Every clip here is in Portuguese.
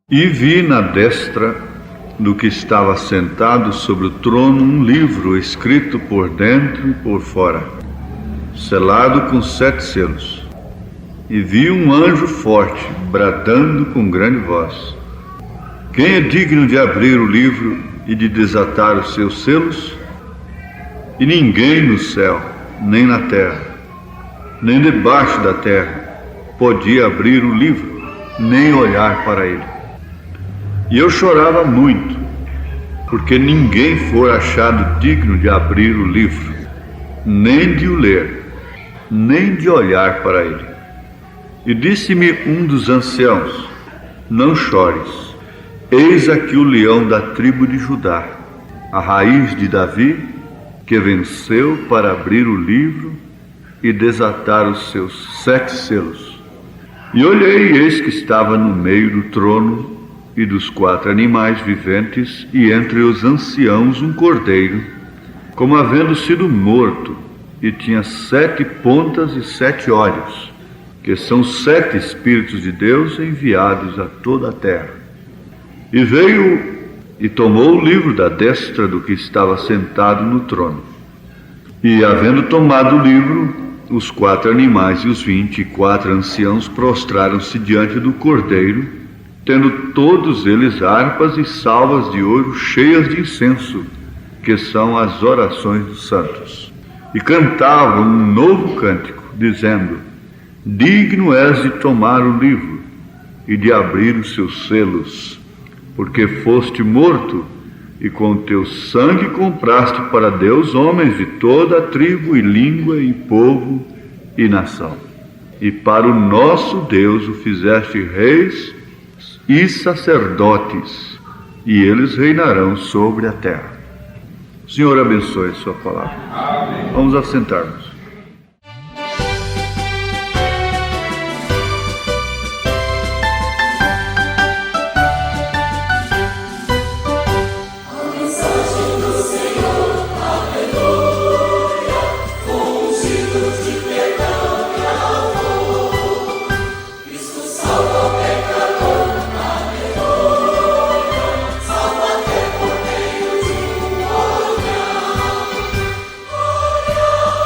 E vi na destra do que estava sentado sobre o trono um livro escrito por dentro e por fora, selado com 7 selos. E vi um anjo forte, bradando com grande voz: Quem é digno de abrir o livro e de desatar os seus selos? E ninguém no céu, nem na terra, nem debaixo da terra, podia abrir o livro, nem olhar para ele. E eu chorava muito, porque ninguém foi achado digno de abrir o livro, nem de o ler, nem de olhar para ele. E disse-me um dos anciãos: Não chores, eis aqui o leão da tribo de Judá, a raiz de Davi, que venceu para abrir o livro e desatar os seus 7 selos. E olhei, e eis que estava no meio do trono e dos 4 animais viventes, e entre os anciãos um cordeiro, como havendo sido morto, e tinha 7 pontas e 7 olhos, que são 7 Espíritos de Deus enviados a toda a terra. E veio e tomou o livro da destra do que estava sentado no trono. E, havendo tomado o livro, os 4 animais e os 24 anciãos prostraram-se diante do cordeiro, tendo todos eles harpas e salvas de ouro cheias de incenso, que são as orações dos santos. E cantavam um novo cântico, dizendo: Digno és de tomar o livro e de abrir os seus selos, porque foste morto, e com teu sangue compraste para Deus homens de toda a tribo e língua e povo e nação. E para o nosso Deus o fizeste reis e sacerdotes, e eles reinarão sobre a terra. O Senhor abençoe sua palavra. Amém. Vamos assentar-nos.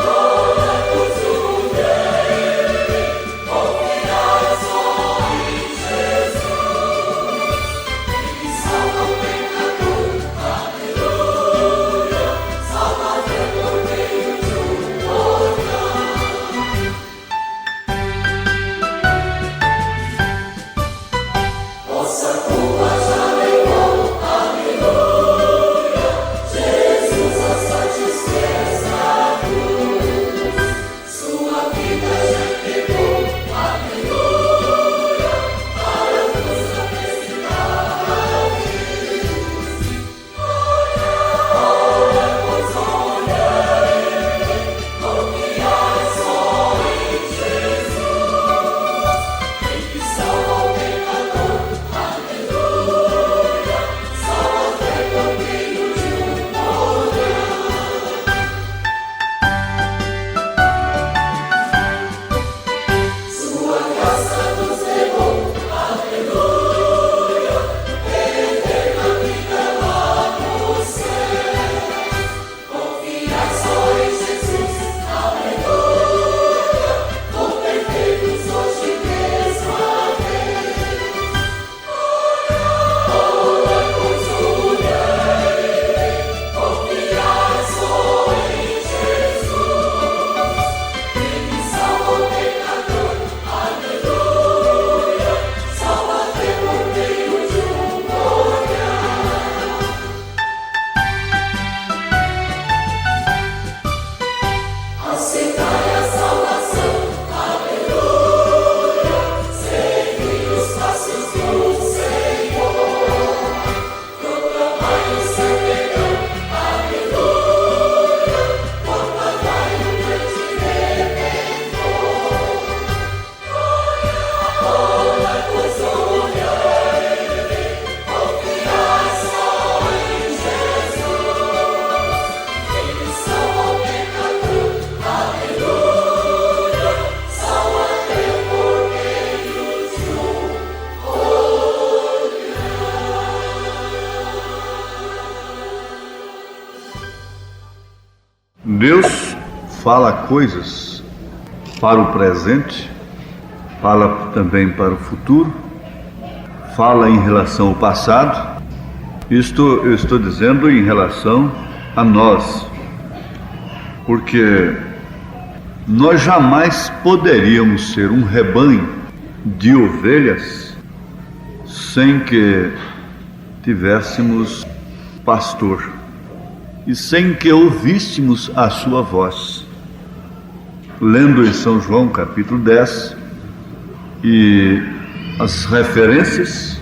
Oh Deus fala coisas para o presente, fala também para o futuro, fala em relação ao passado. Isto eu estou dizendo em relação a nós, porque nós jamais poderíamos ser um rebanho de ovelhas sem que tivéssemos pastor e sem que ouvíssemos a sua voz. Lendo em São João capítulo 10 e as referências,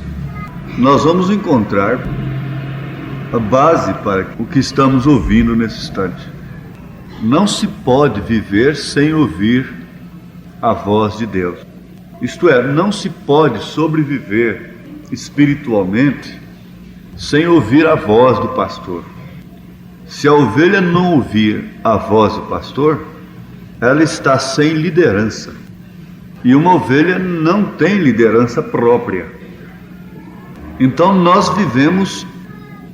nós vamos encontrar a base para o que estamos ouvindo nesse instante. Não se pode viver sem ouvir a voz de Deus. Isto é, não se pode sobreviver espiritualmente sem ouvir a voz do pastor. Se a ovelha não ouvir a voz do pastor, ela está sem liderança. E uma ovelha não tem liderança própria. Então nós vivemos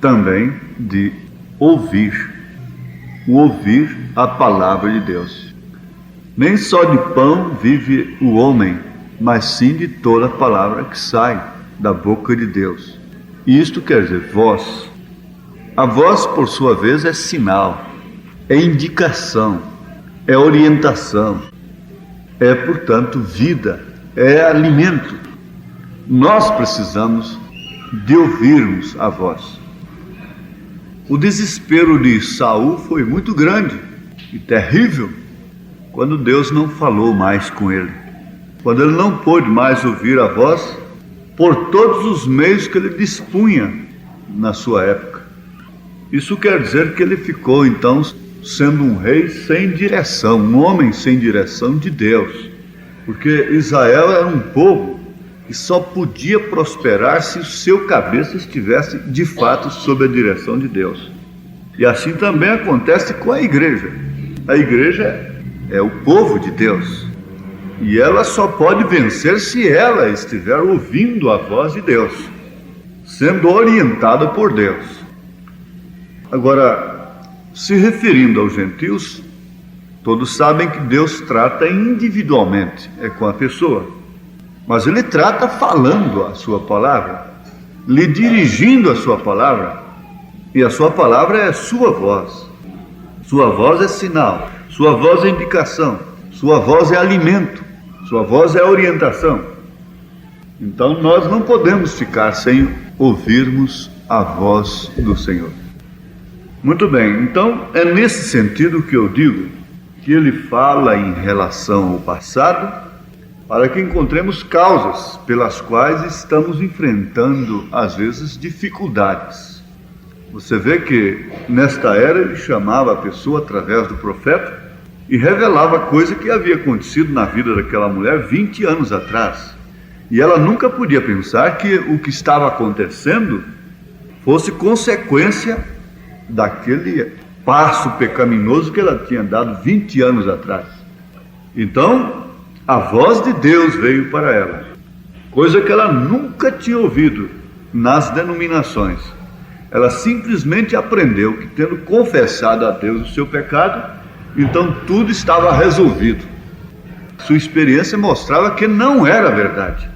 também de ouvir a palavra de Deus. Nem só de pão vive o homem, mas sim de toda a palavra que sai da boca de Deus. E isto quer dizer voz. A voz, por sua vez, é sinal, é indicação, é orientação, é, portanto, vida, é alimento. Nós precisamos de ouvirmos a voz. O desespero de Saul foi muito grande e terrível quando Deus não falou mais com ele, quando ele não pôde mais ouvir a voz por todos os meios que ele dispunha na sua época. Isso quer dizer que ele ficou então sendo um rei sem direção, um homem sem direção de Deus, porque Israel era um povo que só podia prosperar se o seu cabeça estivesse de fato sob a direção de Deus. E assim também acontece com a igreja. A igreja é o povo de Deus, e ela só pode vencer se ela estiver ouvindo a voz de Deus, sendo orientada por Deus. Agora, se referindo aos gentios, todos sabem que Deus trata individualmente, é com a pessoa. Mas Ele trata falando a sua palavra, lhe dirigindo a sua palavra, e a sua palavra é sua voz. Sua voz é sinal, sua voz é indicação, sua voz é alimento, sua voz é orientação. Então nós não podemos ficar sem ouvirmos a voz do Senhor. Muito bem, então é nesse sentido que eu digo que Ele fala em relação ao passado, para que encontremos causas pelas quais estamos enfrentando, às vezes, dificuldades. Você vê que, nesta era, ele chamava a pessoa através do profeta e revelava coisa que havia acontecido na vida daquela mulher 20 anos atrás. E ela nunca podia pensar que o que estava acontecendo fosse consequência daquele passo pecaminoso que ela tinha dado 20 anos atrás. Então, a voz de Deus veio para ela, coisa que ela nunca tinha ouvido nas denominações. Ela simplesmente aprendeu que, tendo confessado a Deus o seu pecado, então tudo estava resolvido. Sua experiência mostrava que não era verdade.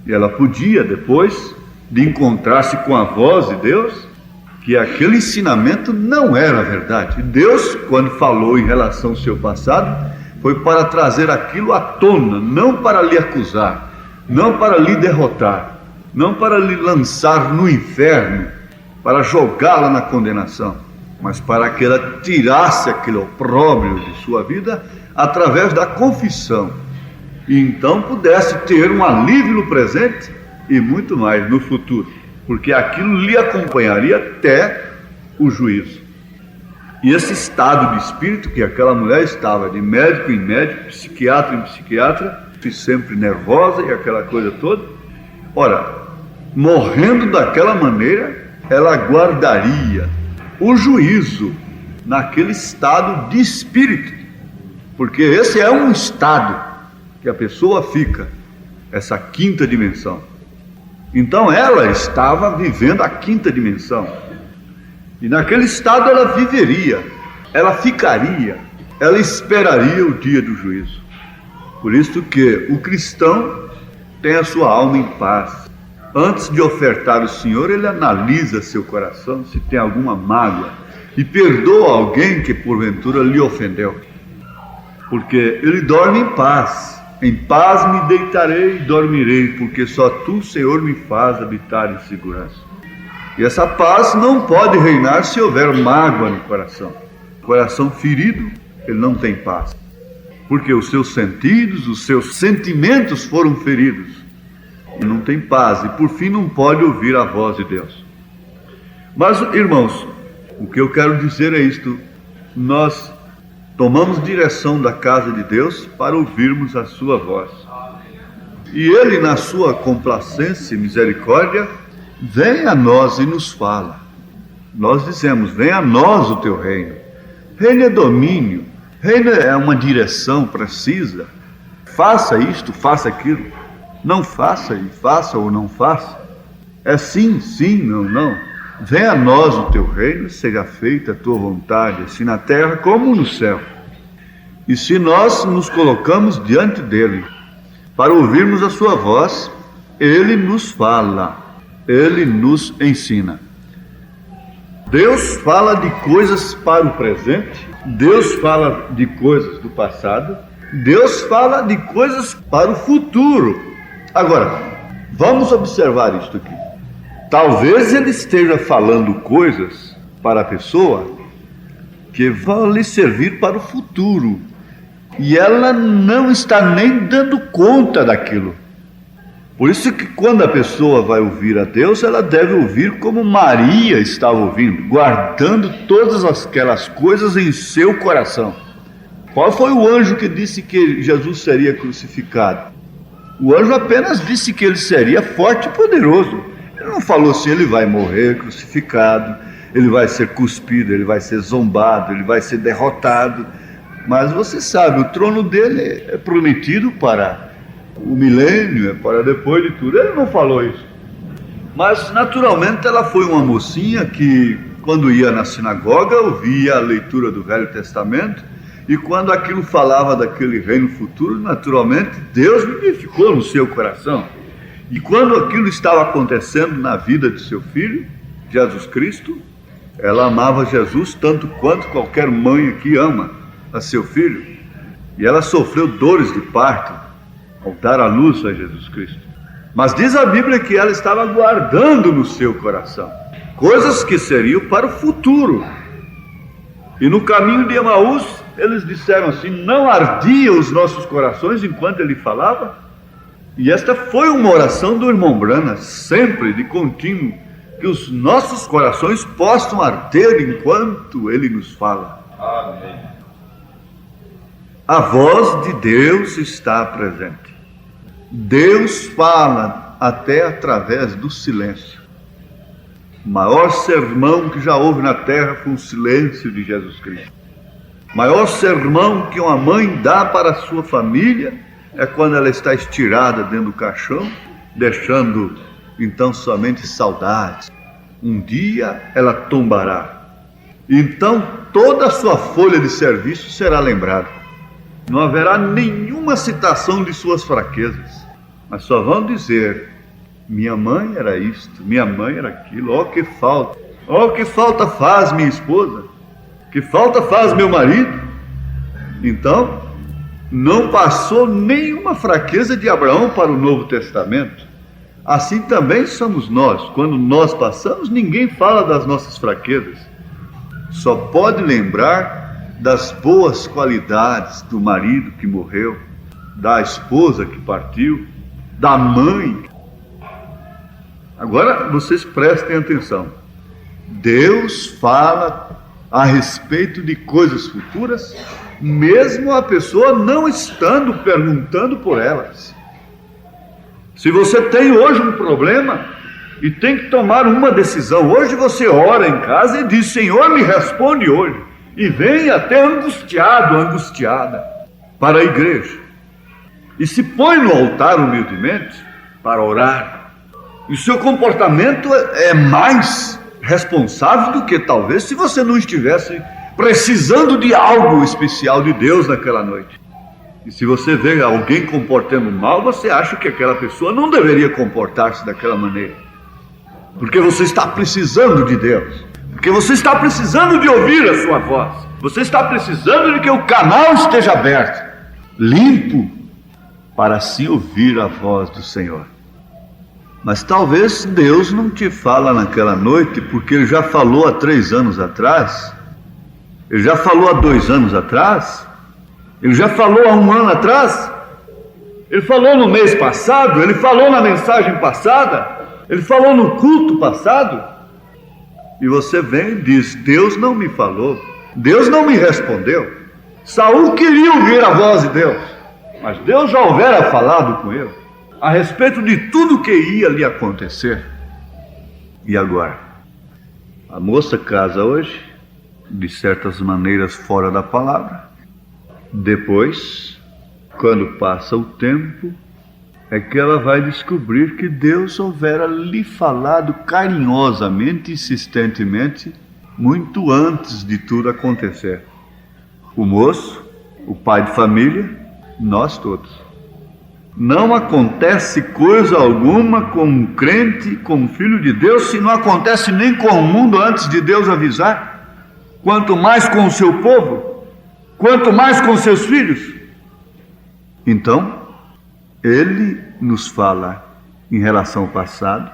E ela podia, depois de encontrar-se com a voz de Deus, que aquele ensinamento não era verdade. E Deus, quando falou em relação ao seu passado, foi para trazer aquilo à tona, não para lhe acusar, não para lhe derrotar, não para lhe lançar no inferno, para jogá-la na condenação, mas para que ela tirasse aquele opróbrio de sua vida através da confissão, e então pudesse ter um alívio no presente e muito mais no futuro, porque aquilo lhe acompanharia até o juízo. E esse estado de espírito que aquela mulher estava, de médico em médico, psiquiatra em psiquiatra, sempre nervosa e aquela coisa toda, ora, morrendo daquela maneira, ela guardaria o juízo naquele estado de espírito, porque esse é um estado que a pessoa fica, essa quinta dimensão. Então ela estava vivendo a quinta dimensão, e naquele estado ela viveria ela ficaria, ela esperaria o dia do juízo. Por isso que o cristão tem a sua alma em paz. Antes de ofertar o Senhor, ele analisa seu coração, se tem alguma mágoa, e perdoa alguém que porventura lhe ofendeu. Porque ele dorme em paz. Em paz me deitarei e dormirei, porque só tu, Senhor, me faz habitar em segurança. E essa paz não pode reinar se houver mágoa no coração. Coração ferido, ele não tem paz. Porque os seus sentidos, os seus sentimentos foram feridos. E não tem paz. E por fim não pode ouvir a voz de Deus. Mas, irmãos, o que eu quero dizer é isto. Nós tomamos direção da casa de Deus para ouvirmos a sua voz. E Ele, na sua complacência e misericórdia, vem a nós e nos fala. Nós dizemos, venha a nós o teu reino. Reino é domínio. Reino é uma direção precisa. Faça isto, faça aquilo. Não faça e faça ou não faça. É sim, sim, não, não. Venha a nós o teu reino, seja feita a tua vontade, assim na terra como no céu. E se nós nos colocamos diante dele para ouvirmos a sua voz, ele nos fala, ele nos ensina. Deus fala de coisas para o presente, Deus fala de coisas do passado, Deus fala de coisas para o futuro. Agora, vamos observar isto aqui. Talvez ele esteja falando coisas para a pessoa que vão lhe servir para o futuro. E ela não está nem dando conta daquilo. Por isso que quando a pessoa vai ouvir a Deus, ela deve ouvir como Maria estava ouvindo, guardando todas aquelas coisas em seu coração. Qual foi o anjo que disse que Jesus seria crucificado? O anjo apenas disse que ele seria forte e poderoso. Ele não falou assim, ele vai morrer crucificado, ele vai ser cuspido, ele vai ser zombado, ele vai ser derrotado. Mas você sabe, o trono dele é prometido para o milênio, é para depois de tudo. Ele não falou isso. Mas naturalmente ela foi uma mocinha que quando ia na sinagoga ouvia a leitura do Velho Testamento. E quando aquilo falava daquele reino futuro, naturalmente Deus vivificou no seu coração. E quando aquilo estava acontecendo na vida de seu filho, Jesus Cristo, ela amava Jesus tanto quanto qualquer mãe aqui ama a seu filho. E ela sofreu dores de parto ao dar à luz a Jesus Cristo. Mas diz a Bíblia que ela estava guardando no seu coração coisas que seriam para o futuro. E no caminho de Emaús, eles disseram assim, não ardiam os nossos corações enquanto ele falava? E esta foi uma oração do irmão Brana, sempre, de contínuo, que os nossos corações possam arder enquanto ele nos fala. Amém. A voz de Deus está presente. Deus fala até através do silêncio. O maior sermão que já houve na terra foi o silêncio de Jesus Cristo. O maior sermão que uma mãe dá para a sua família é quando ela está estirada dentro do caixão, deixando então somente saudades. Um dia ela tombará. Então toda a sua folha de serviço será lembrada. Não haverá nenhuma citação de suas fraquezas, mas só vão dizer, minha mãe era isto, minha mãe era aquilo, ó que falta faz minha esposa, que falta faz meu marido. Então, não passou nenhuma fraqueza de Abraão para o Novo Testamento. Assim também somos nós. Quando nós passamos, ninguém fala das nossas fraquezas. Só pode lembrar das boas qualidades do marido que morreu, da esposa que partiu, da mãe. Agora vocês prestem atenção. Deus fala a respeito de coisas futuras, mesmo a pessoa não estando perguntando por elas. Se você tem hoje um problema e tem que tomar uma decisão, hoje você ora em casa e diz, Senhor, me responde hoje. E vem até angustiado, angustiada, para a igreja. E se põe no altar humildemente para orar. E o seu comportamento é mais responsável do que talvez se você não estivesse precisando de algo especial de Deus naquela noite. E se você vê alguém comportando mal, você acha que aquela pessoa não deveria comportar-se daquela maneira. Porque você está precisando de Deus. Porque você está precisando de ouvir a sua voz. Você está precisando de que o canal esteja aberto, limpo, para assim ouvir a voz do Senhor. Mas talvez Deus não te fala naquela noite, porque Ele já falou há 3 anos atrás, Ele já falou há 2 anos atrás, Ele já falou há 1 ano atrás, Ele falou no mês passado, Ele falou na mensagem passada, Ele falou no culto passado. E você vem e diz: Deus não me falou, Deus não me respondeu. Saul queria ouvir a voz de Deus, mas Deus já houvera falado com ele a respeito de tudo que ia lhe acontecer. E agora? A moça casa hoje, de certas maneiras fora da palavra. Depois, quando passa o tempo, é que ela vai descobrir que Deus houvera lhe falado carinhosamente, insistentemente, muito antes de tudo acontecer. O moço, o pai de família, nós todos. Não acontece coisa alguma com um crente, com um filho de Deus, se não acontece nem com o mundo antes de Deus avisar. Quanto mais com o seu povo, quanto mais com seus filhos. Então, Ele nos fala em relação ao passado,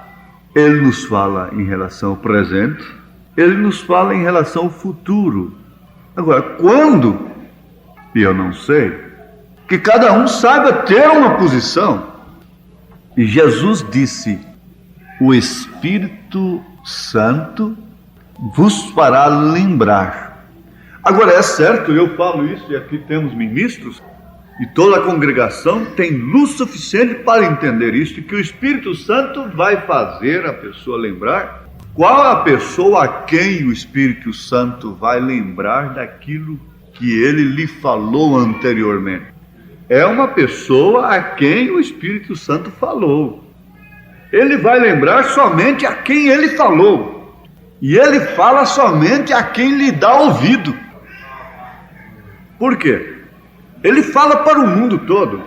Ele nos fala em relação ao presente, Ele nos fala em relação ao futuro. Agora, quando? E eu não sei. Que cada um saiba ter uma posição. E Jesus disse: o Espírito Santo vos fará lembrar. Agora, é certo, eu falo isso, e aqui temos ministros, e toda a congregação tem luz suficiente para entender isso, que o Espírito Santo vai fazer a pessoa lembrar. Qual a pessoa a quem o Espírito Santo vai lembrar daquilo que ele lhe falou anteriormente? É uma pessoa a quem o Espírito Santo falou. Ele vai lembrar somente a quem ele falou. E ele fala somente a quem lhe dá ouvido. Por quê? Ele fala para o mundo todo.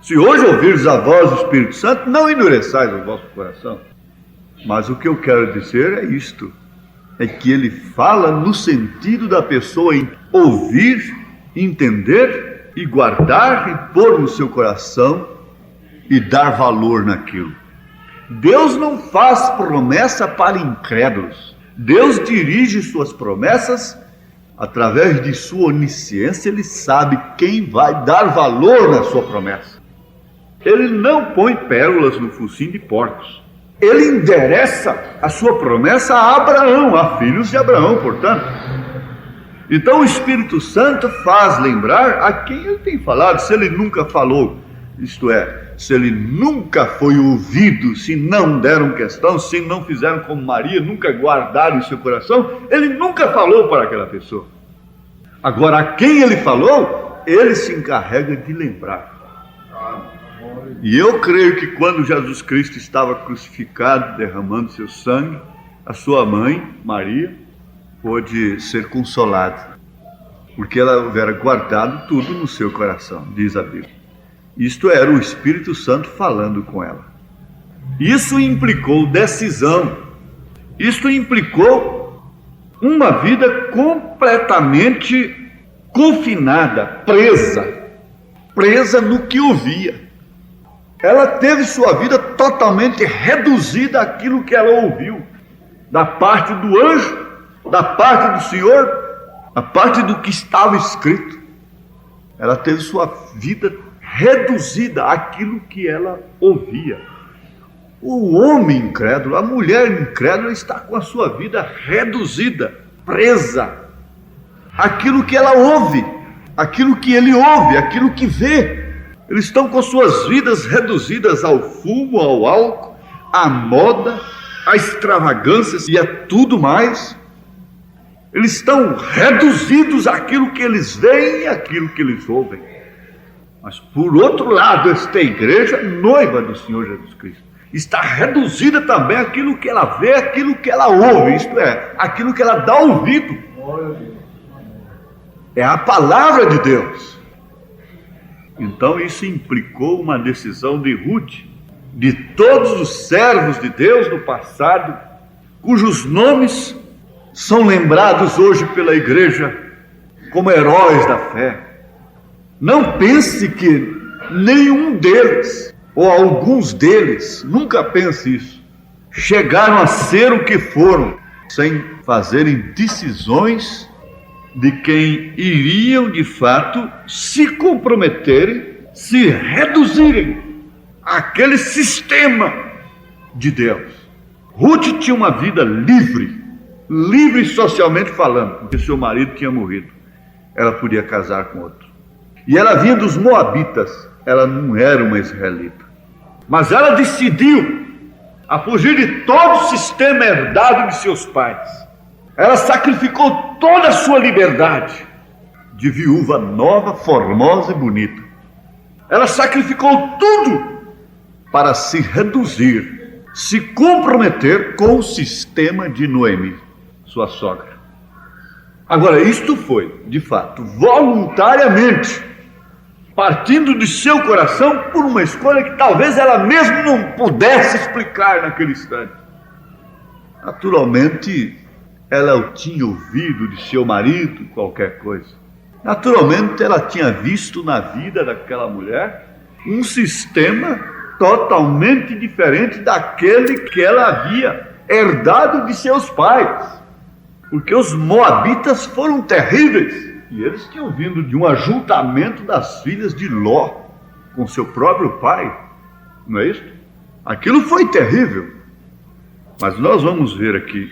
Se hoje ouvires a voz do Espírito Santo, não endureçais o vosso coração. Mas o que eu quero dizer é isto: é que ele fala no sentido da pessoa em ouvir, entender e guardar e pôr no seu coração e dar valor naquilo. Deus não faz promessa para incrédulos. Deus dirige suas promessas através de sua onisciência. Ele sabe quem vai dar valor na sua promessa. Ele não põe pérolas no focinho de porcos. Ele endereça a sua promessa a Abraão, a filhos de Abraão, portanto. Então o Espírito Santo faz lembrar a quem ele tem falado. Se ele nunca falou, isto é, se ele nunca foi ouvido, se não deram questão, se não fizeram como Maria, nunca guardaram em seu coração, ele nunca falou para aquela pessoa. Agora, a quem ele falou, ele se encarrega de lembrar. E eu creio que quando Jesus Cristo estava crucificado, derramando seu sangue, a sua mãe, Maria, pôde ser consolada, porque ela houvera guardado tudo no seu coração, diz a Bíblia. Isto era o Espírito Santo falando com ela. Isso implicou decisão. Isto implicou uma vida completamente confinada, presa no que ouvia. Ela teve sua vida totalmente reduzida àquilo que ela ouviu, da parte do anjo, da parte do Senhor, a parte do que estava escrito. Ela teve sua vida reduzida àquilo que ela ouvia. O homem incrédulo, a mulher incrédula está com a sua vida reduzida, presa àquilo que ela ouve, aquilo que ele ouve, aquilo que vê. Eles estão com suas vidas reduzidas ao fumo, ao álcool, à moda, à extravagância e a tudo mais. Eles estão reduzidos àquilo que eles veem e àquilo que eles ouvem. Mas por outro lado, esta igreja, noiva do Senhor Jesus Cristo, está reduzida também àquilo que ela vê, àquilo que ela ouve, isto é, àquilo que ela dá ouvido. é a palavra de Deus. Então isso implicou uma decisão de Ruth, de todos os servos de Deus no passado, cujos nomes são lembrados hoje pela igreja como heróis da fé. Não pense que nenhum deles, ou alguns deles, nunca pense isso, chegaram a ser o que foram, sem fazerem decisões de quem iriam de fato se comprometerem, se reduzirem àquele sistema de Deus. Ruth tinha uma vida livre socialmente falando, porque seu marido tinha morrido. Ela podia casar com outro. E ela vinha dos Moabitas, ela não era uma israelita. Mas ela decidiu a fugir de todo o sistema herdado de seus pais. Ela sacrificou toda a sua liberdade de viúva nova, formosa e bonita. Ela sacrificou tudo para se reduzir, se comprometer com o sistema de Noemi, sua sogra. Agora, isto foi, de fato, voluntariamente, partindo de seu coração por uma escolha que talvez ela mesma não pudesse explicar naquele instante. Naturalmente, ela tinha ouvido de seu marido qualquer coisa. Naturalmente, ela tinha visto na vida daquela mulher um sistema totalmente diferente daquele que ela havia herdado de seus pais. Porque os moabitas foram terríveis. E eles tinham vindo de um ajuntamento das filhas de Ló com seu próprio pai. Não é isso? Aquilo foi terrível. Mas nós vamos ver aqui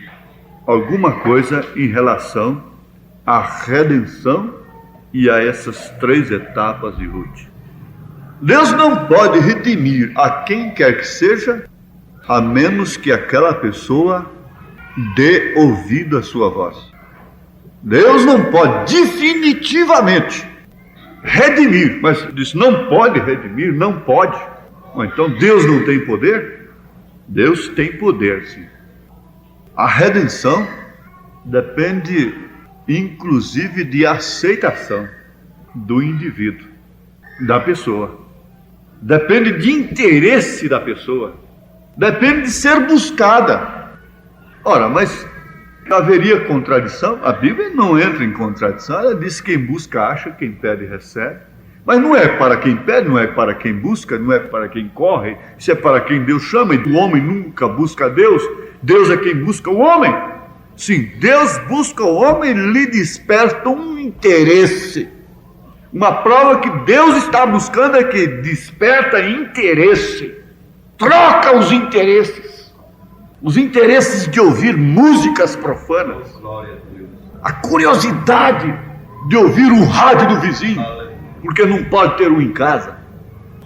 alguma coisa em relação à redenção e a essas 3 etapas de Ruth. Deus não pode redimir a quem quer que seja, a menos que aquela pessoa dê ouvido à sua voz. Deus não pode definitivamente redimir, mas diz, não pode redimir, não pode. Então Deus não tem poder? Deus tem poder, sim. A redenção depende, inclusive, de aceitação do indivíduo, da pessoa. Depende de interesse da pessoa. Depende de ser buscada. Ora, mas haveria contradição? A Bíblia não entra em contradição. Ela diz que quem busca acha, quem pede recebe. Mas não é para quem pede, não é para quem busca, não é para quem corre. Isso é para quem Deus chama. E o homem nunca busca Deus. Deus é quem busca o homem. Sim, Deus busca o homem e lhe desperta um interesse. Uma prova que Deus está buscando é que desperta interesse. Troca os interesses. Os interesses de ouvir músicas profanas, a curiosidade de ouvir o rádio do vizinho, porque não pode ter um em casa.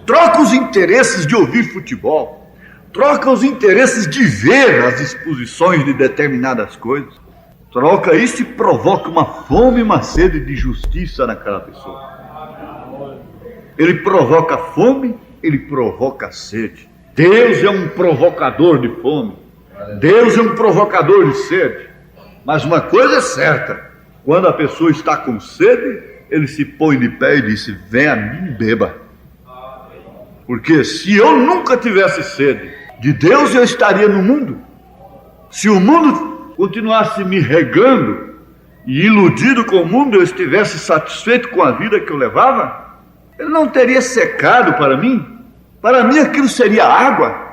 Troca os interesses de ouvir futebol, troca os interesses de ver as exposições de determinadas coisas. Troca isso e provoca uma fome e uma sede de justiça naquela pessoa. Ele provoca fome, ele provoca sede. Deus é um provocador de fome. Deus é um provocador de sede. Mas uma coisa é certa: quando a pessoa está com sede, ele se põe de pé e diz: vem a mim e beba. Porque se eu nunca tivesse sede de Deus, eu estaria no mundo. Se o mundo continuasse me regando e iludido com o mundo, eu estivesse satisfeito com a vida que eu levava, ele não teria secado para mim. Para mim aquilo seria água.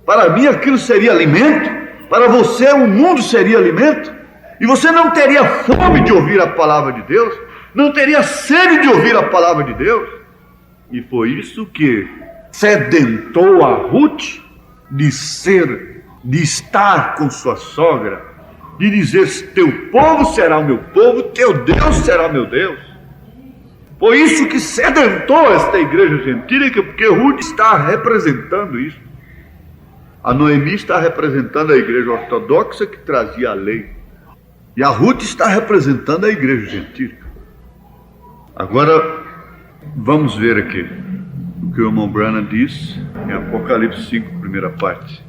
Para mim aquilo seria alimento. Para você o mundo seria alimento. E você não teria fome de ouvir a palavra de Deus. Não teria sede de ouvir a palavra de Deus. E foi isso que sedentou a Ruth de estar com sua sogra, de dizer: teu povo será o meu povo, teu Deus será o meu Deus. Foi isso que sedentou esta igreja gentílica, porque Ruth está representando isso. A Noemi está representando a igreja ortodoxa que trazia a lei. E a Ruth está representando a igreja gentílica. Agora, vamos ver aqui o que o irmão Branham diz em Apocalipse 5, primeira parte.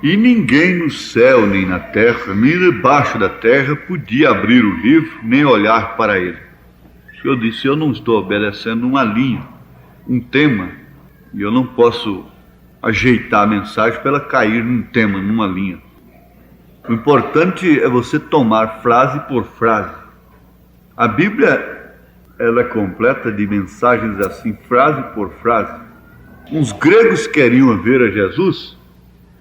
E ninguém no céu, nem na terra, nem debaixo da terra podia abrir o livro, nem olhar para ele. O Senhor disse: eu não estou obedecendo uma linha, um tema, e eu não posso ajeitar a mensagem para ela cair num tema, numa linha. O importante é você tomar frase por frase. A Bíblia, ela é completa de mensagens assim, frase por frase. Os gregos queriam ver a Jesus,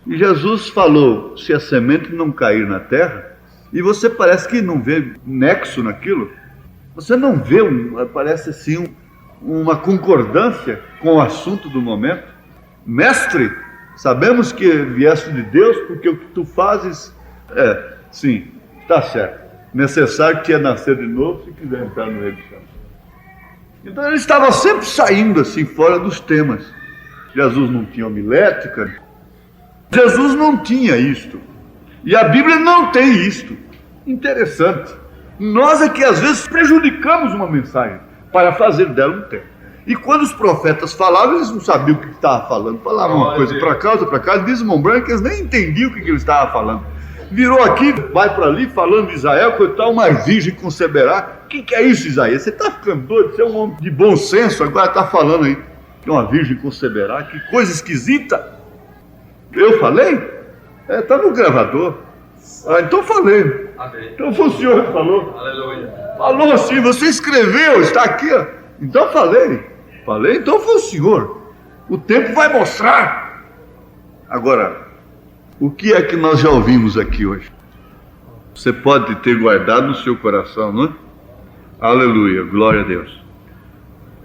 e Jesus falou: se a semente não cair na terra, e você parece que não vê nexo naquilo, você não vê, parece assim, uma concordância com o assunto do momento. Mestre, sabemos que vieste de Deus, porque o que tu fazes sim, está certo. Necessário que ia nascer de novo se quiser entrar no reino dos céus. Então ele estava sempre saindo assim, fora dos temas. Jesus não tinha homilética, Jesus não tinha isto, e a Bíblia não tem isto. Interessante. Nós é que às vezes prejudicamos uma mensagem para fazer dela um tema. E quando os profetas falavam, eles não sabiam o que estava falando. Falavam uma coisa para cá, outra para cá, desmembrando, que eles nem entendiam o que ele estava falando. Virou aqui, vai para ali, falando de Israel, coitado, uma virgem conceberá. O que é isso, Isaías? Você está ficando doido? Você é um homem de bom senso, agora está falando aí que uma virgem conceberá. Que coisa esquisita. Eu falei? Está no gravador. Então falei. Amém. Então foi o senhor que falou. Aleluia. Falou assim, você escreveu, está aqui, ó. Então falei. Falei, então foi o senhor. O tempo vai mostrar. Agora, o que é que nós já ouvimos aqui hoje? Você pode ter guardado no seu coração, não é? Aleluia, glória a Deus.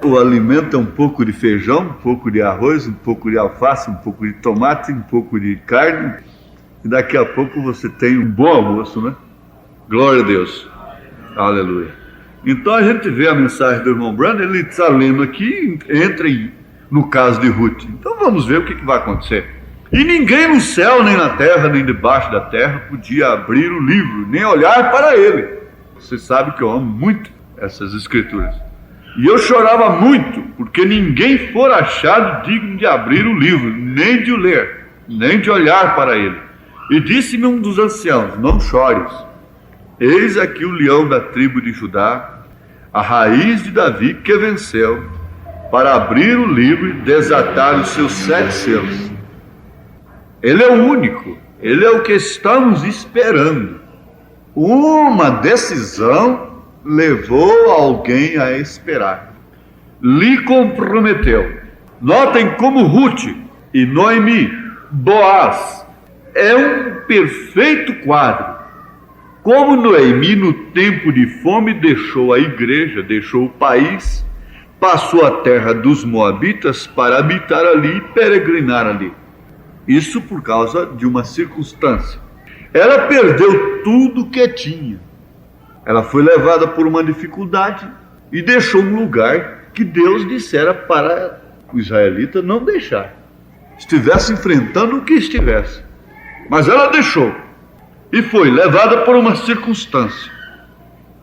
O alimento é um pouco de feijão, um pouco de arroz, um pouco de alface, um pouco de tomate, um pouco de carne. E daqui a pouco você tem um bom almoço, né? Glória a Deus. Aleluia. Então a gente vê a mensagem do irmão Branham, ele está lendo aqui, entra no caso de Ruth. Então vamos ver o que vai acontecer. E ninguém no céu, nem na terra, nem debaixo da terra podia abrir o livro, nem olhar para ele. Você sabe que eu amo muito essas escrituras. E eu chorava muito, porque ninguém for achado digno de abrir o livro, nem de o ler, nem de olhar para ele. E disse-me um dos anciãos: não chores. Eis aqui o leão da tribo de Judá, a raiz de Davi, que venceu, para abrir o livro e desatar os seus 7 selos. Ele é o único, ele é o que estamos esperando. Uma decisão levou alguém a esperar. Lhe comprometeu. Notem como Ruth e Noemi, Boaz, é um perfeito quadro. Como Noemi, no tempo de fome, deixou a igreja, deixou o país, passou a terra dos Moabitas para habitar ali e peregrinar ali. Isso por causa de uma circunstância. Ela perdeu tudo que tinha. Ela foi levada por uma dificuldade e deixou um lugar que Deus dissera para o israelita não deixar. Estivesse enfrentando o que estivesse. Mas ela deixou. E foi levada por uma circunstância.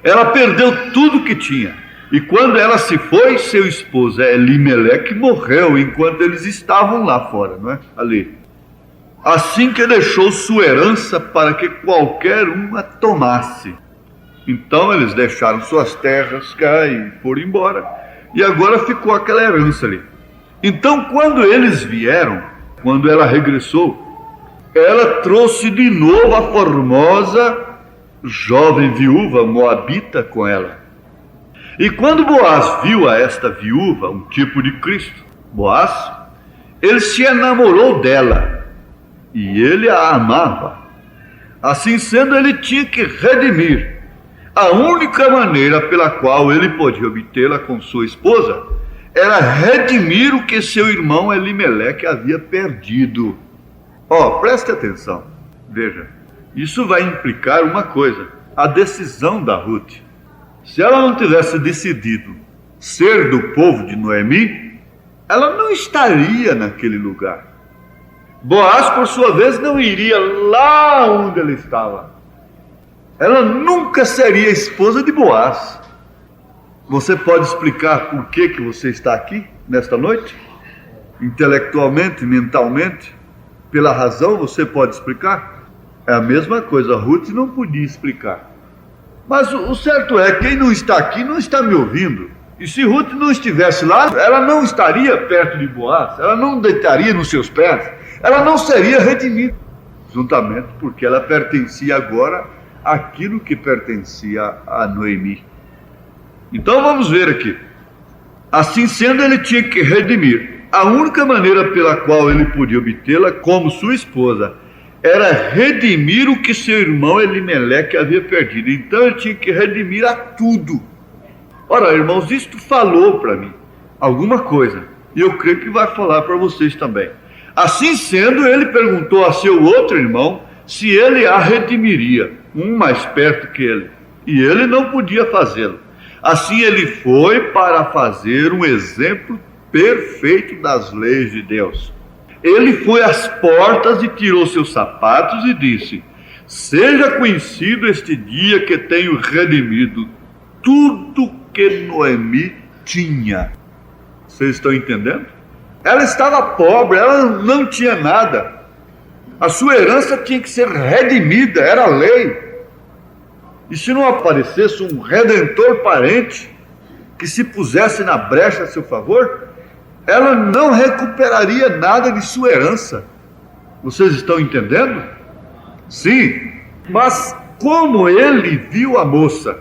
Ela perdeu tudo que tinha. E quando ela se foi, seu esposo Elimeleque morreu enquanto eles estavam lá fora, não é? Ali. Assim que deixou sua herança para que qualquer um a tomasse. Então eles deixaram suas terras cá e foram embora. E agora ficou aquela herança ali. Então quando eles vieram, quando ela regressou, ela trouxe de novo a formosa jovem viúva moabita com ela. E quando Boaz viu a esta viúva, um tipo de Cristo, Boaz, ele se enamorou dela. E ele a amava. Assim sendo, ele tinha que redimir. A única maneira pela qual ele podia obtê-la com sua esposa era redimir o que seu irmão Elimeleque havia perdido. Preste atenção. Veja, isso vai implicar uma coisa: a decisão da Ruth. Se ela não tivesse decidido ser do povo de Noemi, ela não estaria naquele lugar. Boaz, por sua vez, não iria lá onde ele estava. Ela nunca seria esposa de Boaz. Você pode explicar por que você está aqui nesta noite? Intelectualmente, mentalmente? Pela razão, você pode explicar? É a mesma coisa, Ruth não podia explicar. Mas o certo é, quem não está aqui não está me ouvindo. E se Ruth não estivesse lá, ela não estaria perto de Boaz, ela não deitaria nos seus pés, ela não seria redimida. Juntamente porque ela pertencia agora àquilo que pertencia a Noemi. Então vamos ver aqui. Assim sendo, ele tinha que redimir. A única maneira pela qual ele podia obtê-la como sua esposa era redimir o que seu irmão Elimeleque havia perdido. Então ele tinha que redimir a tudo. Ora, irmãos, isto falou para mim alguma coisa, e eu creio que vai falar para vocês também. Assim sendo, ele perguntou a seu outro irmão se ele a redimiria, um mais perto que ele, e ele não podia fazê-lo. Assim ele foi para fazer um exemplo perfeito das leis de Deus. Ele foi às portas e tirou seus sapatos e disse: seja conhecido este dia que tenho redimido tudo que Noemi tinha. Vocês estão entendendo? Ela estava pobre, ela não tinha nada. A sua herança tinha que ser redimida, era a lei. E se não aparecesse um redentor parente que se pusesse na brecha a seu favor, ela não recuperaria nada de sua herança. Vocês estão entendendo? Sim, mas como ele viu a moça,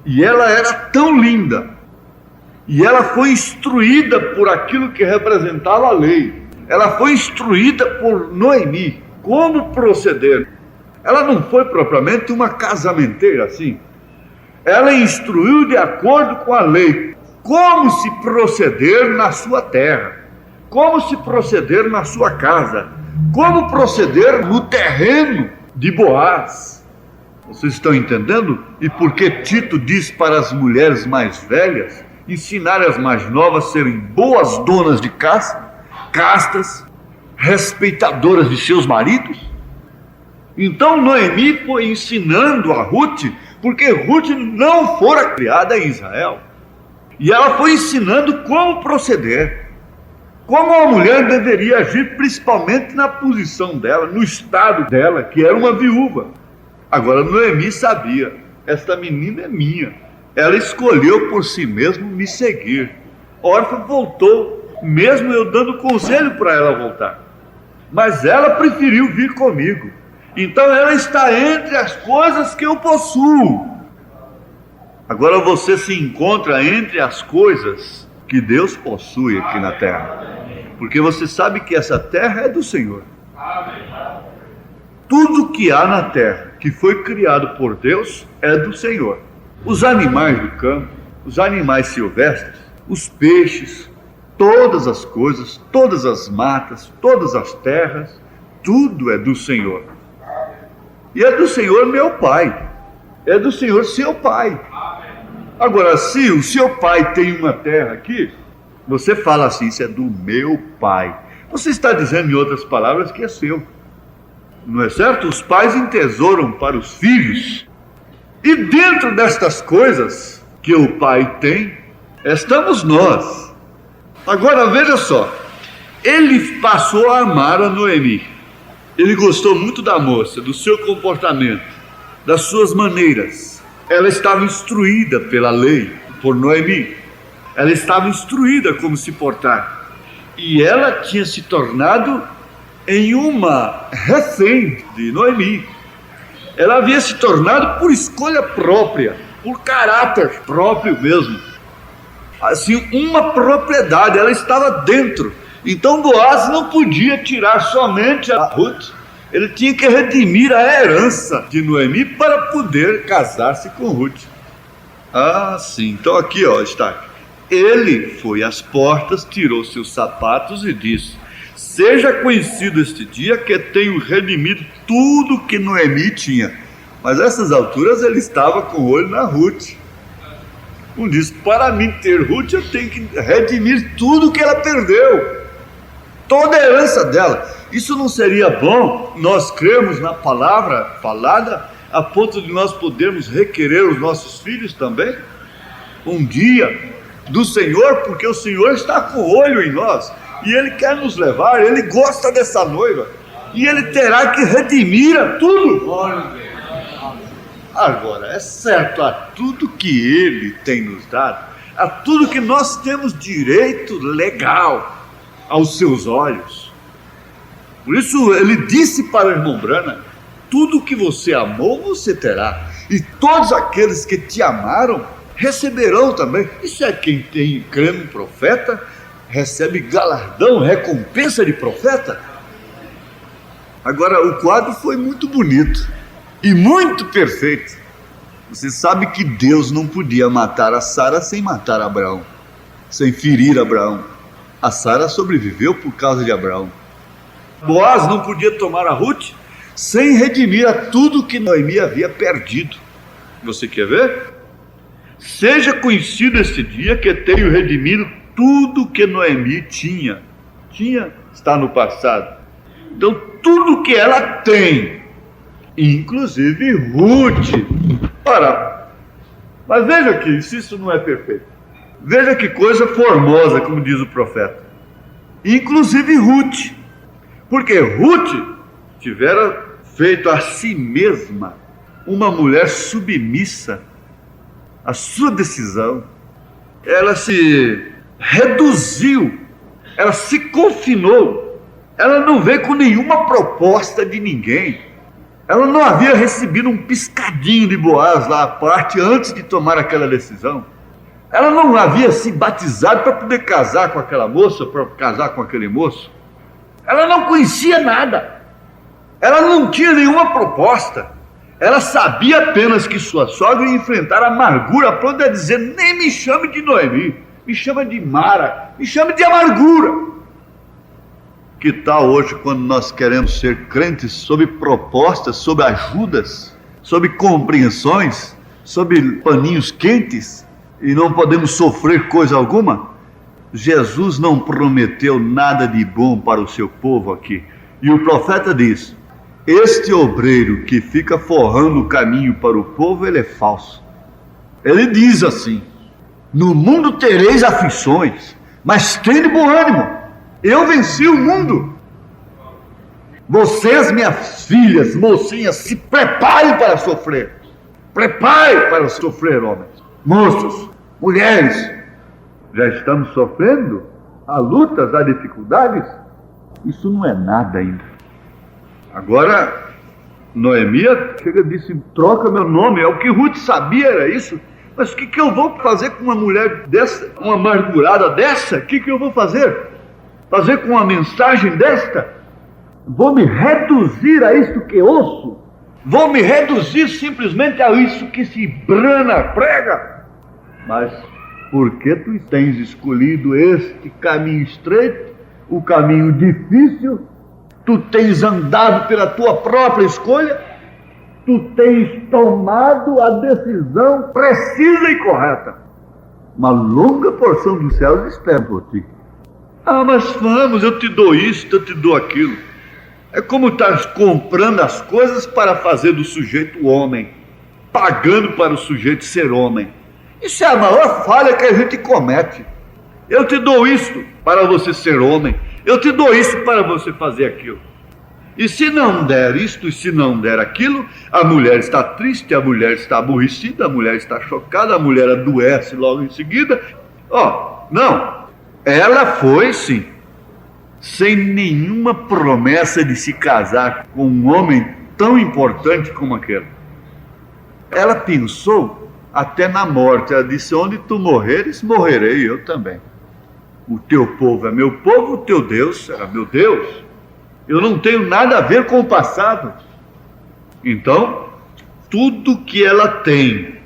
e ela era tão linda, e ela foi instruída por aquilo que representava a lei, ela foi instruída por Noemi, como proceder. Ela não foi propriamente uma casamenteira assim. Ela instruiu de acordo com a lei, como se proceder na sua terra, como se proceder na sua casa, como proceder no terreno de Boaz. Vocês estão entendendo? E por que Tito diz para as mulheres mais velhas ensinar as mais novas a serem boas donas de casa, castas, respeitadoras de seus maridos? Então Noemi foi ensinando a Ruth, porque Ruth não fora criada em Israel. E ela foi ensinando como proceder, como a mulher deveria agir, principalmente na posição dela, no estado dela, que era uma viúva. Agora Noemi sabia, esta menina é minha, ela escolheu por si mesma me seguir. Orfa voltou, mesmo eu dando conselho para ela voltar, mas ela preferiu vir comigo. Então ela está entre as coisas que eu possuo. Agora você se encontra entre as coisas que Deus possui aqui na terra, porque você sabe que essa terra é do Senhor. Tudo que há na terra que foi criado por Deus é do Senhor. Os animais do campo, os animais silvestres, os peixes, todas as coisas, todas as matas, todas as terras, tudo é do Senhor. E é do Senhor meu pai, é do Senhor seu pai. Agora, se o seu pai tem uma terra aqui, você fala assim, isso é do meu pai. Você está dizendo, em outras palavras, que é seu. Não é certo? Os pais entesouram para os filhos. E dentro destas coisas que o pai tem, estamos nós. Agora, veja só. Ele passou a amar a Noemi. Ele gostou muito da moça, do seu comportamento, das suas maneiras. Ela estava instruída pela lei, por Noemi. Ela estava instruída como se portar. E ela tinha se tornado em uma refém de Noemi. Ela havia se tornado por escolha própria, por caráter próprio mesmo. Assim, uma propriedade, ela estava dentro. Então Boaz não podia tirar somente a Ruth, ele tinha que redimir a herança de Noemi para poder casar-se com Ruth. Ah, sim, então aqui está. Ele foi às portas, tirou seus sapatos e disse: seja conhecido este dia que tenho redimido tudo que Noemi tinha. Mas a essas alturas ele estava com o olho na Ruth. Um diz: para mim ter Ruth eu tenho que redimir tudo que ela perdeu, toda a herança dela. Isso não seria bom nós crermos na palavra falada a ponto de nós podermos requerer os nossos filhos também? Um dia do Senhor, porque o Senhor está com o olho em nós. E ele quer nos levar, ele gosta dessa noiva. E ele terá que redimir a tudo. Agora, é certo, a tudo que ele tem nos dado, a tudo que nós temos direito legal aos seus olhos. Por isso ele disse para o irmão Branham: tudo que você amou, você terá. E todos aqueles que te amaram, receberão também. Isso é quem tem crê no profeta, recebe galardão, recompensa de profeta. Agora, o quadro foi muito bonito e muito perfeito. Você sabe que Deus não podia matar a Sara sem matar Abraão, sem ferir Abraão. A Sara sobreviveu por causa de Abraão. Boaz não podia tomar a Ruth sem redimir a tudo que Noemi havia perdido. Você quer ver? Seja conhecido este dia que tenho redimido tudo que Noemi tinha. Está no passado. Então tudo que ela tem, inclusive Ruth. Ora, mas veja aqui, se isso não é perfeito. Veja que coisa formosa, como diz o profeta. Inclusive Ruth. Porque Ruth tivera feito a si mesma uma mulher submissa à sua decisão. Ela se reduziu, ela se confinou, ela não veio com nenhuma proposta de ninguém. Ela não havia recebido um piscadinho de Boaz lá à parte antes de tomar aquela decisão. Ela não havia se batizado para poder casar com aquela moça, para casar com aquele moço. Ela não conhecia nada. Ela não tinha nenhuma proposta. Ela sabia apenas que sua sogra ia enfrentar a amargura, a ponto de dizer: nem me chame de Noemi, me chama de Mara, me chame de amargura. Que tal hoje, quando nós queremos ser crentes, sob propostas, sob ajudas, sob compreensões, sob paninhos quentes, e não podemos sofrer coisa alguma? Jesus não prometeu nada de bom para o seu povo aqui. E o profeta diz: este obreiro que fica forrando o caminho para o povo, ele é falso. Ele diz assim: no mundo tereis aflições, mas tende bom ânimo, eu venci o mundo. Vocês, minhas filhas, mocinhas, se preparem para sofrer. Prepare para sofrer, homens, moços, mulheres. Já estamos sofrendo? Há lutas, há dificuldades? Isso não é nada ainda. Agora, Noemi chega e disse: troca meu nome. É o que Ruth sabia, era isso. Mas o que eu vou fazer com uma mulher dessa, uma amargurada dessa? O que eu vou fazer? Fazer com uma mensagem desta? Vou me reduzir a isto que ouço? Vou me reduzir simplesmente a isso que se Branham prega? Mas por que tu tens escolhido este caminho estreito, o caminho difícil? Tu tens andado pela tua própria escolha? Tu tens tomado a decisão precisa e correta. Uma longa porção dos céus espera por ti. Ah, mas vamos, eu te dou isso, eu te dou aquilo. É como estás comprando as coisas para fazer do sujeito homem, pagando para o sujeito ser homem. Isso é a maior falha que a gente comete. Eu te dou isso para você ser homem, eu te dou isso para você fazer aquilo. E se não der isto, e se não der aquilo, a mulher está triste, a mulher está aborrecida, a mulher está chocada, a mulher adoece logo em seguida. Não, ela foi sim, sem nenhuma promessa de se casar com um homem tão importante como aquele. Ela pensou até na morte. Ela disse: onde tu morreres, morrerei eu também. O teu povo é meu povo, o teu Deus será meu Deus. Eu não tenho nada a ver com o passado. Então, tudo que ela tem,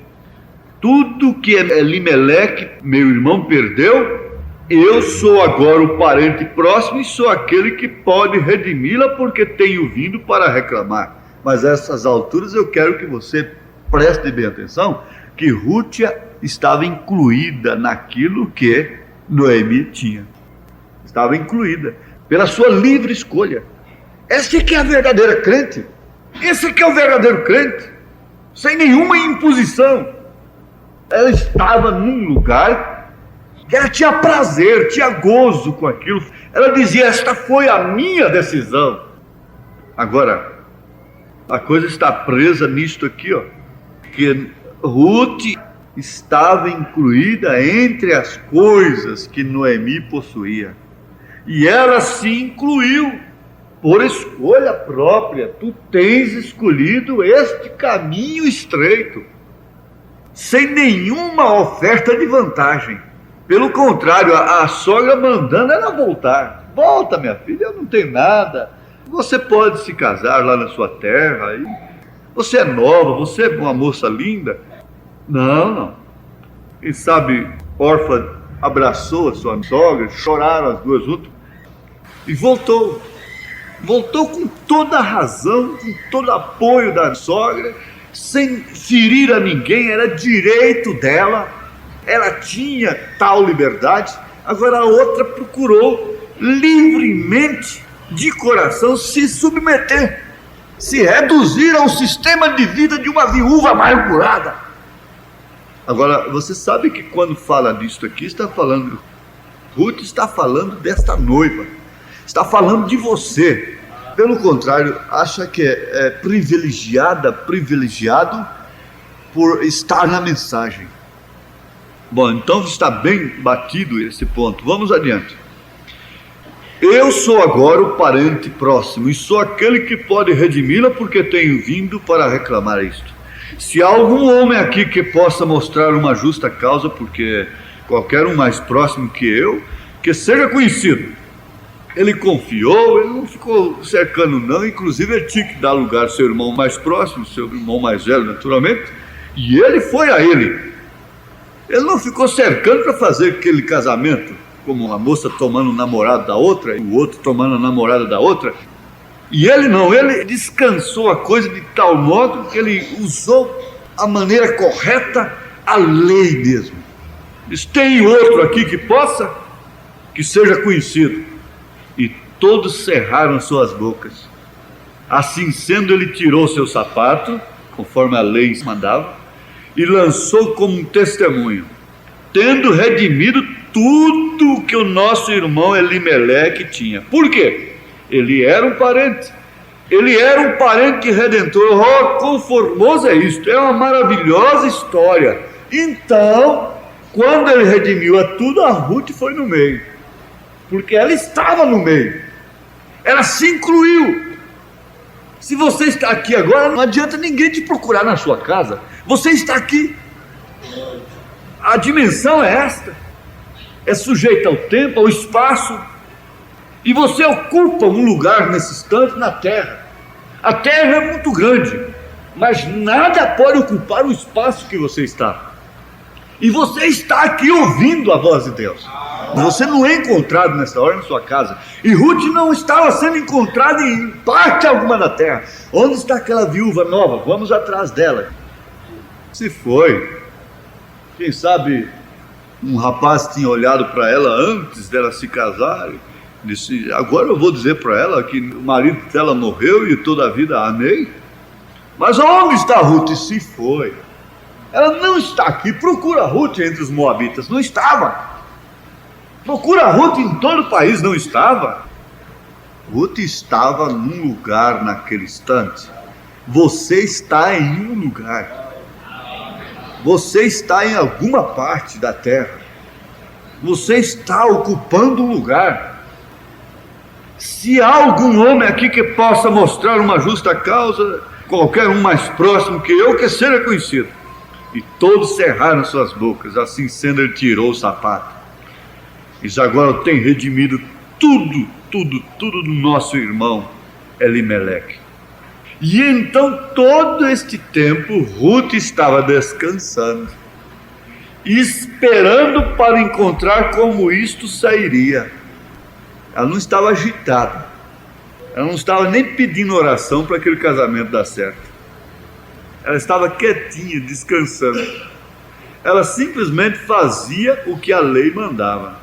tudo que Elimeleque, meu irmão, perdeu, eu sou agora o parente próximo e sou aquele que pode redimi-la, porque tenho vindo para reclamar. Mas a essas alturas eu quero que você preste bem atenção, que Ruth estava incluída naquilo que Noemi tinha. Estava incluída pela sua livre escolha. Essa é que é a verdadeira crente. Esse é que é o verdadeiro crente, sem nenhuma imposição. Ela estava num lugar Ela tinha prazer, tinha gozo com aquilo. Ela dizia: esta foi a minha decisão. Agora, a coisa está presa nisto aqui, ó, que Ruth estava incluída entre as coisas que Noemi possuía. E ela se incluiu por escolha própria. Tu tens escolhido este caminho estreito, sem nenhuma oferta de vantagem. Pelo contrário, a sogra mandando ela voltar. Volta, minha filha, eu não tenho nada. Você pode se casar lá na sua terra. Você é nova, você é uma moça linda. Não. Quem sabe, Orfa abraçou a sua sogra, choraram as duas juntas e voltou. Voltou com toda a razão, com todo apoio da sogra, sem ferir a ninguém. Era direito dela. Ela tinha tal liberdade. Agora a outra procurou livremente, de coração, se submeter, se reduzir ao sistema de vida de uma viúva amargurada. Agora, você sabe que quando fala disso aqui, Ruth está falando desta noiva, está falando de você. Pelo contrário, acha que é privilegiado por estar na mensagem. Bom, então está bem batido esse ponto. Vamos adiante. Eu sou agora o parente próximo e sou aquele que pode redimi-la, porque tenho vindo para reclamar isto. Se há algum homem aqui que possa mostrar uma justa causa, porque qualquer um mais próximo que eu, que seja conhecido. Ele confiou, ele não ficou cercando não. Inclusive ele tinha que dar lugar ao seu irmão mais próximo, seu irmão mais velho naturalmente, e ele foi a ele. Ele não ficou cercando para fazer aquele casamento, como uma moça tomando o namorado da outra, e o outro tomando a namorada da outra. E ele não, ele descansou a coisa de tal modo que ele usou a maneira correta, a lei mesmo. Diz: tem outro aqui que possa, que seja conhecido. E todos cerraram suas bocas. Assim sendo, ele tirou seu sapato, conforme a lei mandava, e lançou como um testemunho, tendo redimido tudo que o nosso irmão Elimeleque tinha. Por quê? Ele era um parente. Ele era um parente redentor. Oh, quão formoso é isto! É uma maravilhosa história. Então, quando ele redimiu a tudo, a Ruth foi no meio, porque ela estava no meio. Ela se incluiu. Se você está aqui agora, não adianta ninguém te procurar na sua casa. Você está aqui. A dimensão é esta. É sujeita ao tempo, ao espaço. E você ocupa um lugar nesse instante na Terra. A Terra é muito grande, mas nada pode ocupar o espaço que você está. E você está aqui ouvindo a voz de Deus. Você não é encontrado nessa hora na sua casa. E Ruth não estava sendo encontrada em parte alguma da terra. Onde está aquela viúva nova? Vamos atrás dela. Se foi. Quem sabe um rapaz tinha olhado para ela antes dela se casar. Disse: agora eu vou dizer para ela que o marido dela morreu e toda a vida a amei. Mas onde está Ruth? Se foi. Ela não está aqui. Procura Ruth entre os moabitas. Não estava. Procura Ruth em todo o país. Não estava. Ruth estava num lugar naquele instante. Você está em um lugar. Você está em alguma parte da terra. Você está ocupando um lugar. Se há algum homem aqui que possa mostrar uma justa causa, qualquer um mais próximo que eu, que seja conhecido. E todos cerraram suas bocas. Assim sendo, ele tirou o sapato. Diz: agora eu tenho redimido tudo do nosso irmão Elimeleque. E então todo este tempo Ruth estava descansando, esperando para encontrar como isto sairia. Ela não estava agitada, ela não estava nem pedindo oração para aquele casamento dar certo. Ela estava quietinha, descansando. Ela simplesmente fazia o que a lei mandava,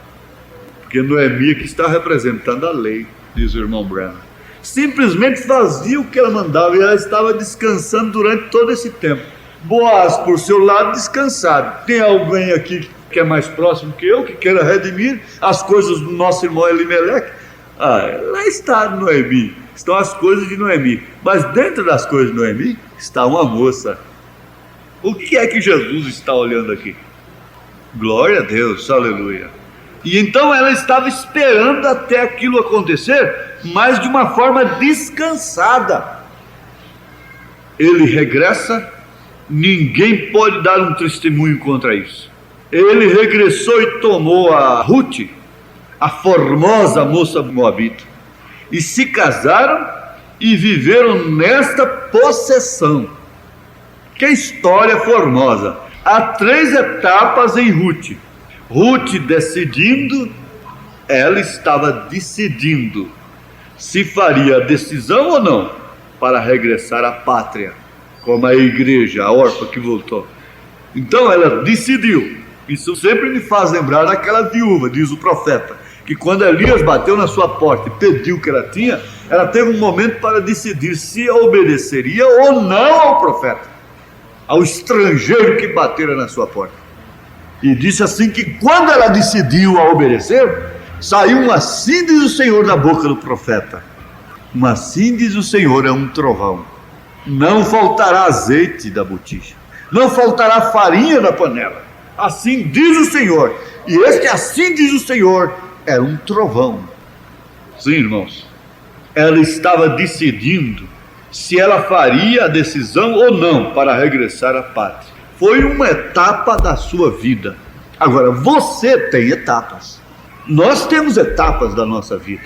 porque Noemi que está representando a lei, diz o irmão Branham. Simplesmente fazia o que ela mandava e ela estava descansando durante todo esse tempo. Boaz, por seu lado, descansado. Tem alguém aqui que é mais próximo que eu, que queira redimir as coisas do nosso irmão Elimeleque. Lá está Noemi, estão as coisas de Noemi, mas dentro das coisas de Noemi está uma moça. O que é que Jesus está olhando aqui? Glória a Deus, aleluia. E então ela estava esperando até aquilo acontecer, mas de uma forma descansada. Ele regressa, ninguém pode dar um testemunho contra isso. Ele regressou e tomou a Ruth, a formosa moça moabita, e se casaram e viveram nesta possessão. Que história formosa! Há 3 etapas em Ruth. Ruth decidindo, ela estava decidindo se faria a decisão ou não para regressar à pátria, como a igreja, a órfã que voltou. Então ela decidiu. Isso sempre me faz lembrar daquela viúva, diz o profeta, que quando Elias bateu na sua porta e pediu o que ela tinha, ela teve um momento para decidir se obedeceria ou não ao profeta, ao estrangeiro que batera na sua porta. E disse assim que quando ela decidiu a obedecer, saiu um assim diz o Senhor da boca do profeta. Um assim diz o Senhor é um trovão. Não faltará azeite da botija, não faltará farinha da panela. Assim diz o Senhor. E este assim diz o Senhor era um trovão. Sim, irmãos, ela estava decidindo se ela faria a decisão ou não para regressar à pátria. Foi uma etapa da sua vida. Agora, você tem etapas. Nós temos etapas da nossa vida.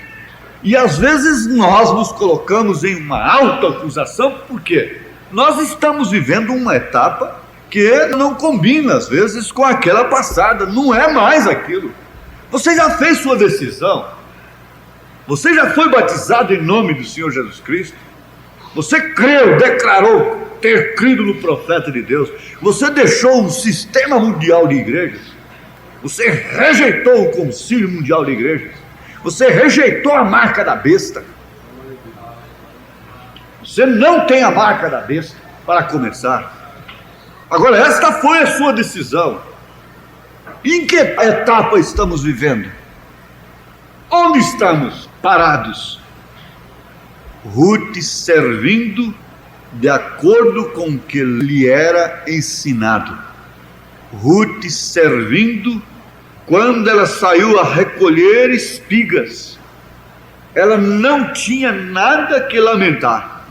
E às vezes nós nos colocamos em uma autoacusação, porque nós estamos vivendo uma etapa que não combina às vezes com aquela passada, não é mais aquilo. Você já fez sua decisão? Você já foi batizado em nome do Senhor Jesus Cristo? Você creu, declarou ter crido no profeta de Deus? Você deixou um sistema mundial de igrejas? Você rejeitou o concílio mundial de igrejas? Você rejeitou a marca da besta? Você não tem a marca da besta para começar. Agora, esta foi a sua decisão. Em que etapa estamos vivendo? Onde estamos parados? Ruth servindo de acordo com o que lhe era ensinado. Ruth servindo quando ela saiu a recolher espigas. Ela não tinha nada que lamentar.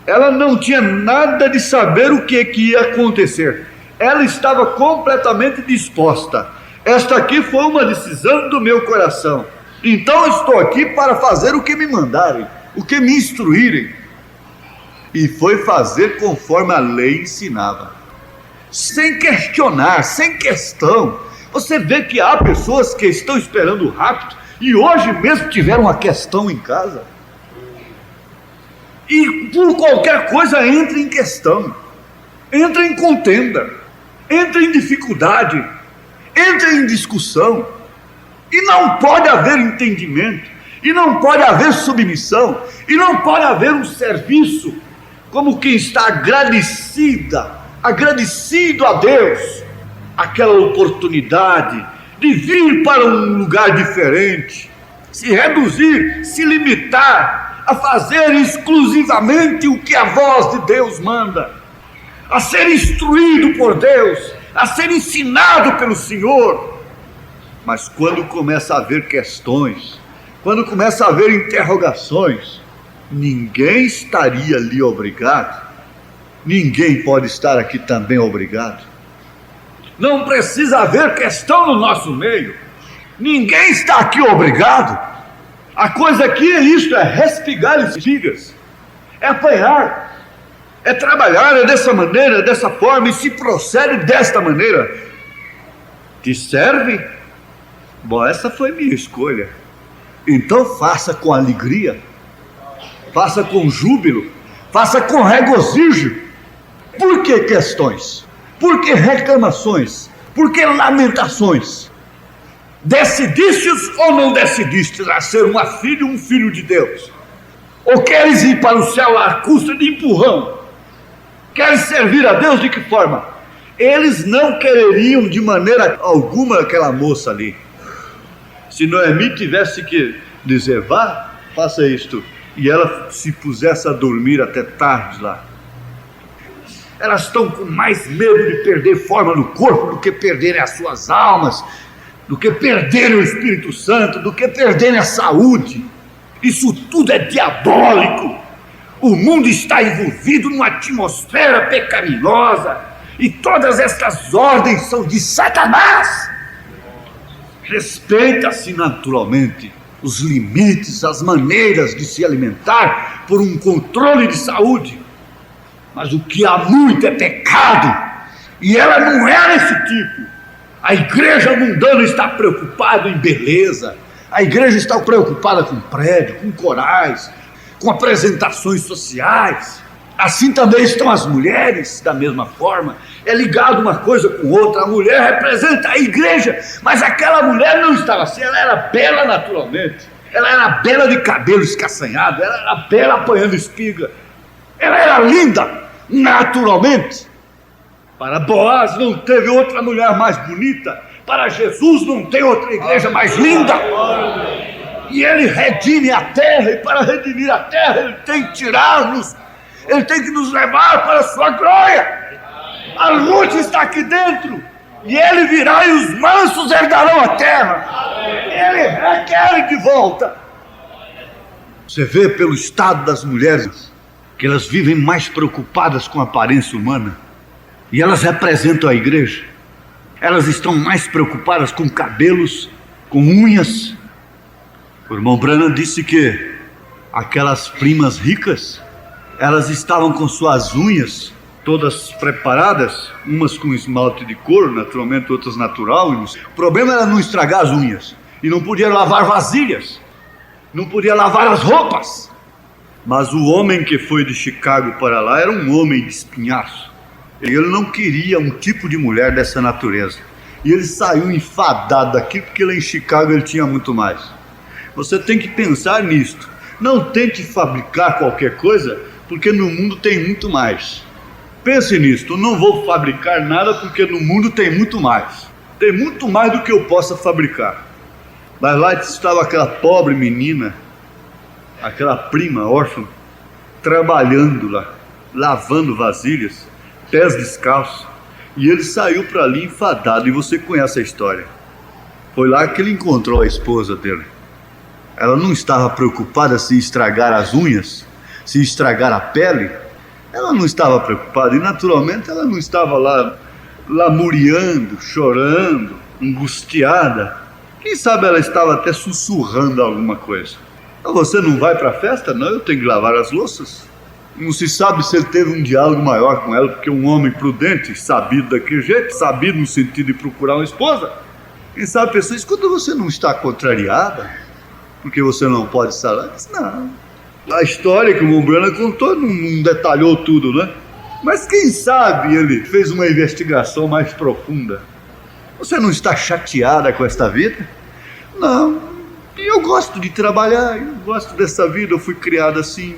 Ela não tinha nada de saber o que ia acontecer. Ela estava completamente disposta. Esta aqui foi uma decisão do meu coração. Então estou aqui para fazer o que me mandarem, o que me instruírem. E foi fazer conforme a lei ensinava. Sem questionar, sem questão. Você vê que há pessoas que estão esperando o rapto e hoje mesmo tiveram uma questão em casa. E por qualquer coisa entra em questão, entra em contenda, entra em dificuldade, entra em discussão. E não pode haver entendimento, e não pode haver submissão, e não pode haver um serviço como quem está agradecido a Deus, aquela oportunidade de vir para um lugar diferente, se reduzir, se limitar a fazer exclusivamente o que a voz de Deus manda, a ser instruído por Deus, a ser ensinado pelo Senhor. Mas quando começa a haver questões, quando começa a haver interrogações, ninguém estaria ali obrigado. Ninguém pode estar aqui também obrigado. Não precisa haver questão no nosso meio. Ninguém está aqui obrigado. A coisa aqui é isto, é respigar espigas, é apanhar, é trabalhar, é dessa maneira, dessa forma, e se procede desta maneira. Te serve? Bom, essa foi minha escolha. Então faça com alegria, faça com júbilo, faça com regozijo. Por que questões? Por que reclamações? Por que lamentações? Decidistes ou não decidistes a ser um filho de Deus? Ou queres ir para o céu à custa de empurrão? Queres servir a Deus de que forma? Eles não quereriam de maneira alguma aquela moça ali. Se Noemi tivesse que dizer, vá, faça isto, e ela se pusesse a dormir até tarde lá. Elas estão com mais medo de perder forma no corpo do que perderem as suas almas, do que perderem o Espírito Santo, do que perderem a saúde. Isso tudo é diabólico. O mundo está envolvido numa atmosfera pecaminosa e todas estas ordens são de Satanás. Respeita-se naturalmente os limites, as maneiras de se alimentar por um controle de saúde. Mas o que há muito é pecado, e ela não era esse tipo. A igreja mundana está preocupada em beleza, a igreja está preocupada com prédio, com corais, com apresentações sociais. Assim também estão as mulheres, da mesma forma. É ligado uma coisa com outra. A mulher representa a igreja, mas aquela mulher não estava assim. Ela era bela naturalmente, ela era bela de cabelo escastanhado, ela era bela apanhando espiga, ela era linda naturalmente. Para Boaz não teve outra mulher mais bonita, para Jesus não tem outra igreja mais linda. E ele redime a terra, e para redimir a terra ele tem que tirar-nos, ele tem que nos levar para a sua glória. A Ruth está aqui dentro, e ele virá e os mansos herdarão a terra. Ele requer de volta. Você vê pelo estado das mulheres que elas vivem mais preocupadas com a aparência humana, e elas representam a igreja. Elas estão mais preocupadas com cabelos, com unhas. O irmão Branham disse que aquelas primas ricas, elas estavam com suas unhas todas preparadas, umas com esmalte de couro, naturalmente, outras natural. O problema era não estragar as unhas, e não podia lavar vasilhas, não podia lavar as roupas. Mas o homem que foi de Chicago para lá era um homem de espinhaço. Ele não queria um tipo de mulher dessa natureza, e ele saiu enfadado daqui, porque lá em Chicago ele tinha muito mais. Você tem que pensar nisto. Não tente fabricar qualquer coisa, porque no mundo tem muito mais. Pense nisto. Eu não vou fabricar nada, porque no mundo tem muito mais. Tem muito mais do que eu possa fabricar. Mas lá estava aquela pobre menina, aquela prima órfã, trabalhando lá, lavando vasilhas, pés descalços, e ele saiu para ali enfadado. E você conhece a história. Foi lá que ele encontrou a esposa dele. Ela não estava preocupada se estragar as unhas, se estragar a pele. Ela não estava preocupada, e naturalmente ela não estava lá lamuriando, chorando, angustiada. Quem sabe ela estava até sussurrando alguma coisa. Você não vai para a festa? Não, eu tenho que lavar as louças. Não se sabe se ele teve um diálogo maior com ela, porque um homem prudente, sabido daquele jeito, sabido no sentido de procurar uma esposa. Quem sabe a pessoa diz, quando você não está contrariada, porque você não pode estar lá, diz, não. A história que o irmão Branham contou não detalhou tudo, né? Mas quem sabe ele fez uma investigação mais profunda. Você não está chateada com esta vida? Não. Eu gosto de trabalhar, eu gosto dessa vida, eu fui criado assim,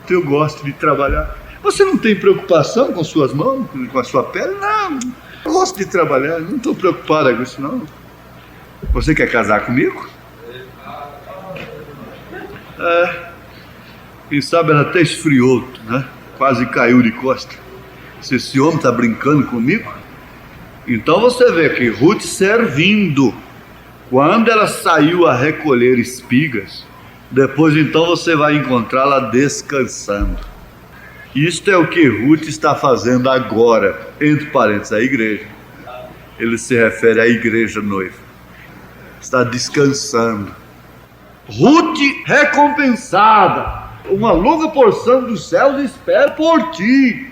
eu gosto de trabalhar. Você não tem preocupação com suas mãos, com a sua pele? Não, eu gosto de trabalhar, não estou preocupada com isso não. Você quer casar comigo? Quem sabe ela até esfriou, né? Quase caiu de costa. Se esse homem está brincando comigo. Então você vê que Ruth servindo, quando ela saiu a recolher espigas, depois então você vai encontrá-la descansando. Isto é o que Ruth está fazendo agora, entre parênteses, a igreja. Ele se refere à igreja noiva. Está descansando. Ruth recompensada, uma longa porção dos céus espera por ti.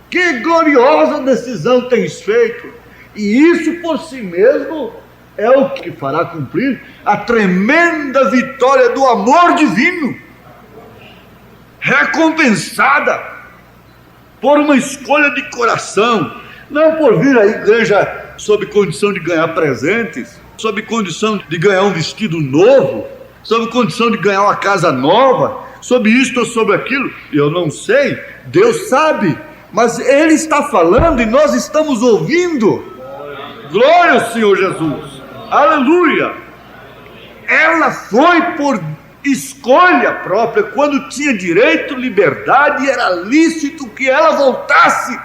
Que gloriosa decisão tens feito, e isso por si mesmo é o que fará cumprir a tremenda vitória do amor divino. Recompensada por uma escolha de coração, não por vir à igreja sob condição de ganhar presentes, sob condição de ganhar um vestido novo, sob condição de ganhar uma casa nova, sobre isto ou sobre aquilo. Eu não sei, Deus sabe, Mas ele está falando e nós estamos ouvindo. Glória ao Senhor Jesus. Aleluia. Ela foi por escolha própria, quando tinha direito, liberdade, e era lícito que ela voltasse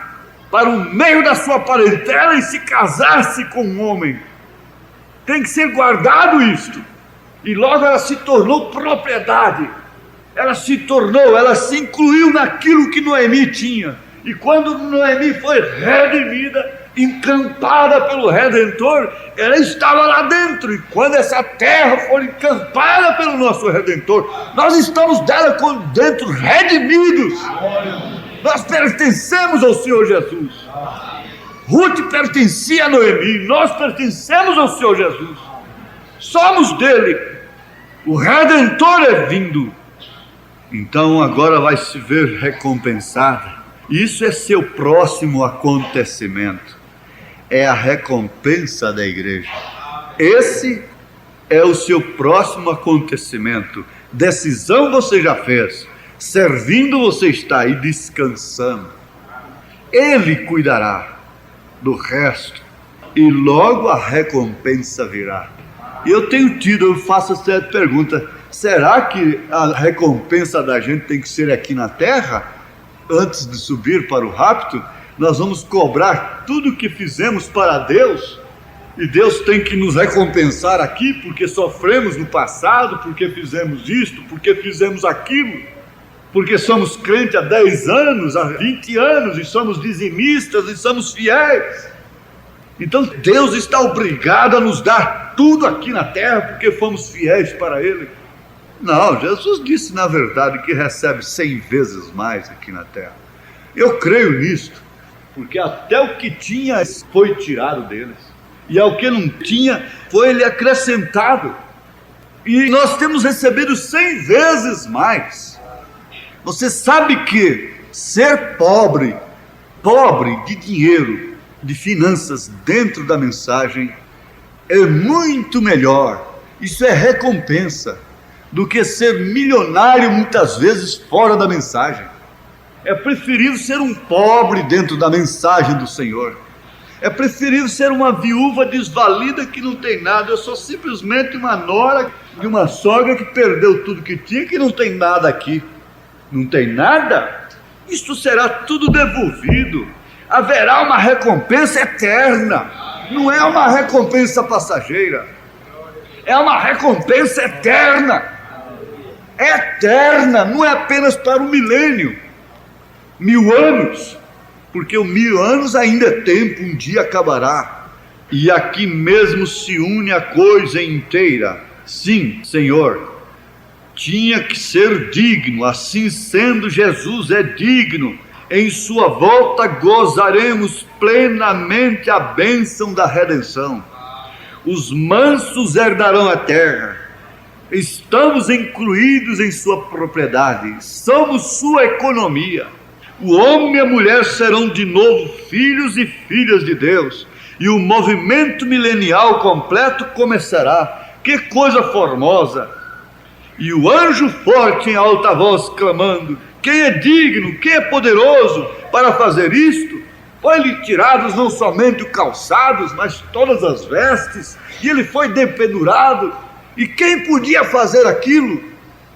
para o meio da sua parentela e se casasse com um homem. Tem que ser guardado isto. E logo ela se tornou propriedade. Ela se incluiu naquilo que Noemi tinha. E quando Noemi foi redimida, encampada pelo Redentor, ela estava lá dentro. E quando essa terra for encampada pelo nosso Redentor, nós estamos dela dentro, redimidos. Nós pertencemos ao Senhor Jesus. Ruth pertencia a Noemi, nós pertencemos ao Senhor Jesus. Somos dele. O Redentor é vindo. Então agora vai se ver recompensada. Isso é seu próximo acontecimento. É a recompensa da igreja. Esse é o seu próximo acontecimento. Decisão você já fez. Servindo você está e descansando. Ele cuidará do resto. E logo a recompensa virá. E eu faço essa pergunta. Será que a recompensa da gente tem que ser aqui na terra? Antes de subir para o rapto, nós vamos cobrar tudo o que fizemos para Deus, e Deus tem que nos recompensar aqui, porque sofremos no passado, porque fizemos isto, porque fizemos aquilo, porque somos crentes há 10 anos, há 20 anos, e somos dizimistas, e somos fiéis. Então Deus está obrigado a nos dar tudo aqui na terra, porque fomos fiéis para Ele. Não, Jesus disse na verdade que recebe 100 vezes mais aqui na terra. Eu creio nisto, porque até o que tinha foi tirado deles, e ao que não tinha foi-lhe acrescentado, e nós temos recebido 100 vezes mais. Você sabe que ser pobre de dinheiro, de finanças dentro da mensagem, é muito melhor, isso é recompensa, do que ser milionário muitas vezes fora da mensagem. É preferível ser um pobre dentro da mensagem do Senhor. É preferível ser uma viúva desvalida que não tem nada. Eu sou simplesmente uma nora de uma sogra que perdeu tudo que tinha, que não tem nada aqui. Não tem nada? Isto será tudo devolvido. Haverá uma recompensa eterna. Não é uma recompensa passageira. É uma recompensa eterna. Eterna, não é apenas para o milênio, 1000 anos, porque o 1000 anos ainda é tempo, um dia acabará, e aqui mesmo se une a coisa inteira. Sim, Senhor, tinha que ser digno, assim sendo, Jesus é digno. Em sua volta gozaremos plenamente a bênção da redenção. Os mansos herdarão a terra. Estamos incluídos em sua propriedade, somos sua economia. O homem e a mulher serão de novo filhos e filhas de Deus, e o movimento milenial completo começará. Que coisa formosa! E o anjo forte em alta voz clamando: quem é digno, quem é poderoso para fazer isto? Foi-lhe tirados não somente os calçados, mas todas as vestes, e ele foi dependurado. E quem podia fazer aquilo?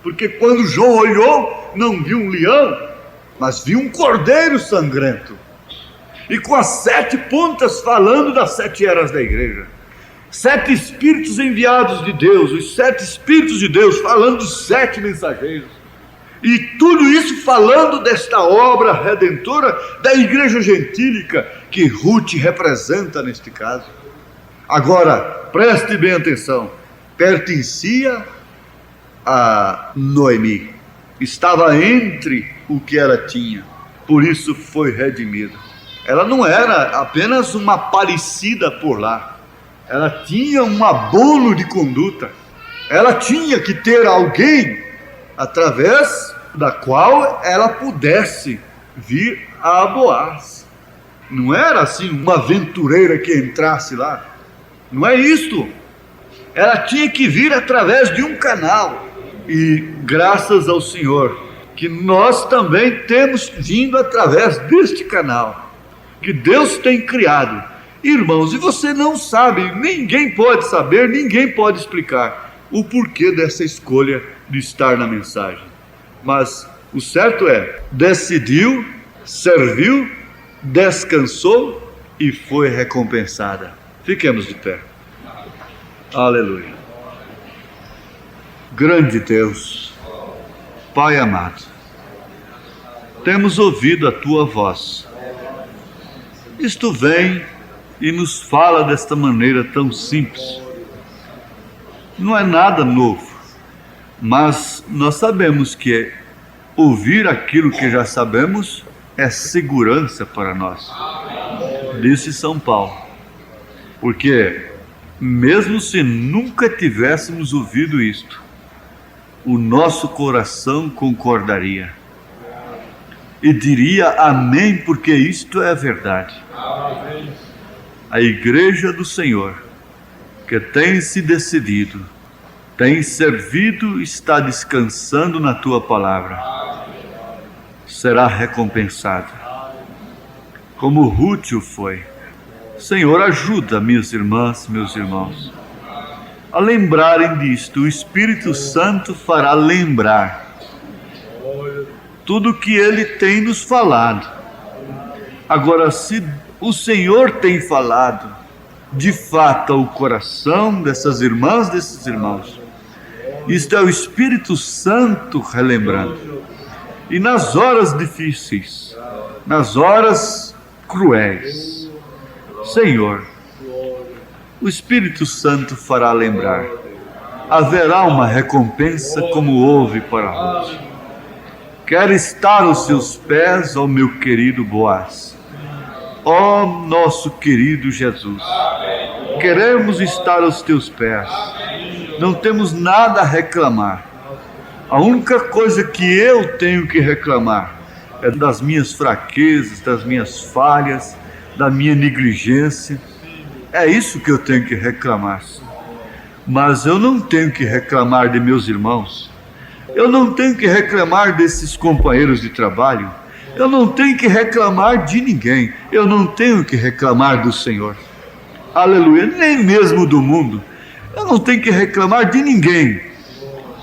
Porque quando João olhou, não viu um leão, mas viu um cordeiro sangrento, e com as 7 pontas, falando das 7 eras da igreja. 7 espíritos enviados de Deus, os 7 espíritos de Deus, falando dos 7 mensageiros. E tudo isso falando desta obra redentora da igreja gentílica, que Ruth representa neste caso. Agora, preste bem atenção. Pertencia a Noemi, estava entre o que ela tinha, por isso foi redimida. Ela não era apenas uma parecida por lá, ela tinha um abono de conduta, ela tinha que ter alguém através da qual ela pudesse vir a Boaz. Não era assim uma aventureira que entrasse lá, não é isto. Ela tinha que vir através de um canal, e graças ao Senhor, que nós também temos vindo através deste canal, que Deus tem criado. Irmãos, e você não sabe, ninguém pode saber, ninguém pode explicar o porquê dessa escolha de estar na mensagem. Mas o certo é, decidiu, serviu, descansou e foi recompensada. Fiquemos de pé. Aleluia. Grande Deus, Pai amado, temos ouvido a Tua voz. Isto vem e nos fala desta maneira tão simples. Não é nada novo, mas nós sabemos que ouvir aquilo que já sabemos é segurança para nós. Disse São Paulo. Porque mesmo se nunca tivéssemos ouvido isto, o nosso coração concordaria e diria amém, porque isto é a verdade. A igreja do Senhor, que tem se decidido, tem servido, está descansando na Tua palavra, será recompensada, como Ruth o foi. Senhor, ajuda minhas irmãs, meus irmãos, a lembrarem disto. O Espírito Santo fará lembrar tudo que Ele tem nos falado. Agora, se o Senhor tem falado de fato ao coração dessas irmãs, desses irmãos, isto é o Espírito Santo relembrando. E nas horas difíceis, nas horas cruéis, Senhor, o Espírito Santo fará lembrar. Haverá uma recompensa como houve para Ruth. Quero estar aos seus pés, ó meu querido Boaz, ó nosso querido Jesus. Queremos estar aos teus pés. Não temos nada a reclamar. A única coisa que eu tenho que reclamar é das minhas fraquezas, das minhas falhas, da minha negligência. É isso que eu tenho que reclamar. Mas eu não tenho que reclamar de meus irmãos. Eu não tenho que reclamar desses companheiros de trabalho. Eu não tenho que reclamar de ninguém. Eu não tenho que reclamar do Senhor. Aleluia. Nem mesmo do mundo. Eu não tenho que reclamar de ninguém.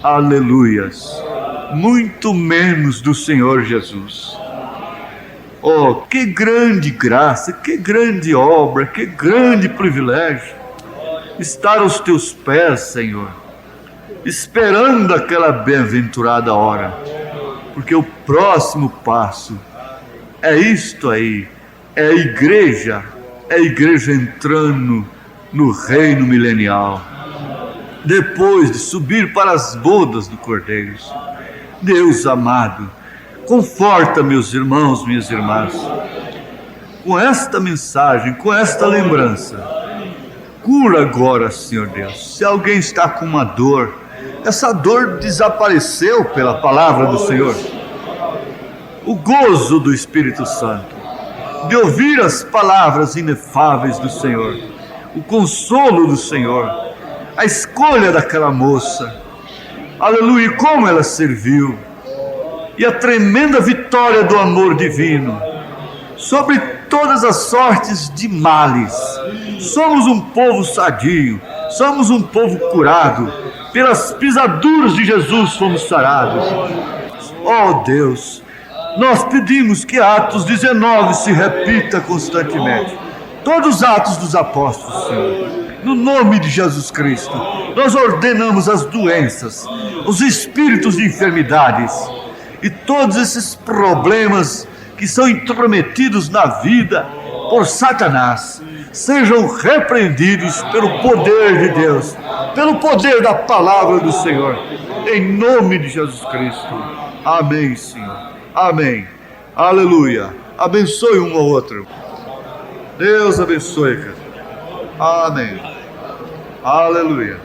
Aleluias. Muito menos do Senhor Jesus. Oh, que grande graça, que grande obra, que grande privilégio estar aos teus pés, Senhor, esperando aquela bem-aventurada hora, porque o próximo passo é isto aí, é a igreja entrando no reino milenial, depois de subir para as bodas do Cordeiro. Deus amado, conforta meus irmãos, minhas irmãs, com esta mensagem, com esta lembrança. Cura agora, Senhor Deus. Se alguém está com uma dor, essa dor desapareceu pela palavra do Senhor. O gozo do Espírito Santo, de ouvir as palavras inefáveis do Senhor, o consolo do Senhor, a escolha daquela moça, aleluia, como ela serviu, e a tremenda vitória do amor divino sobre todas as sortes de males. Somos um povo sadio, somos um povo curado, pelas pisaduras de Jesus fomos sarados. Oh Deus, nós pedimos que Atos 19 se repita constantemente, todos os atos dos apóstolos, Senhor, no nome de Jesus Cristo. Nós ordenamos as doenças, os espíritos de enfermidades e todos esses problemas que são intrometidos na vida por Satanás, sejam repreendidos pelo poder de Deus, pelo poder da palavra do Senhor, em nome de Jesus Cristo. Amém, Senhor. Amém. Aleluia. Abençoe um ao outro. Deus abençoe, cara. Amém. Aleluia.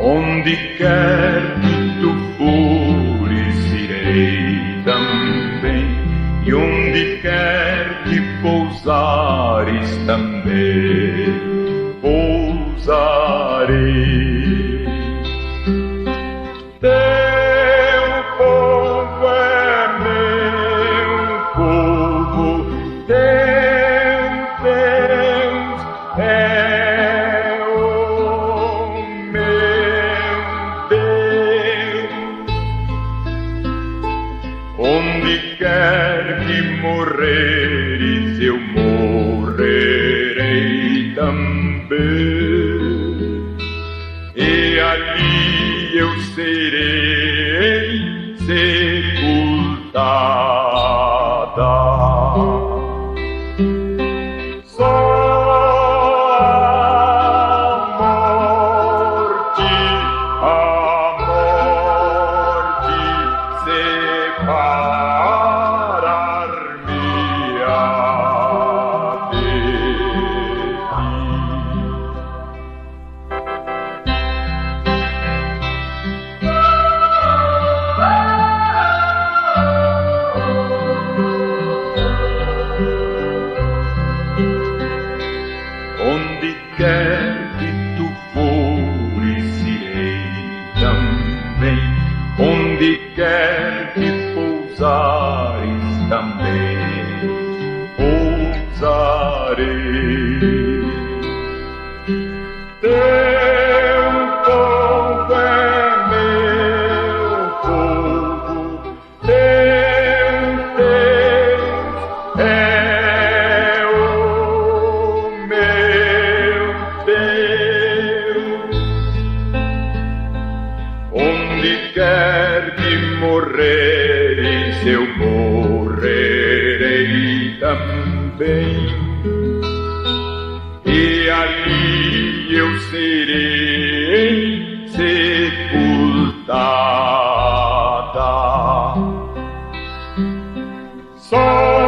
Onde quer que tu fores, irei também, e quer que morreres, eu morrerei também, e ali eu serei sepultada. Onde quer que tu fores, irei também. Onde quer que pousares, também pousarei. Teu povo é meu povo, teu Deus é onde quer que morreres, eu morrerei também, e ali eu serei sepultada. Só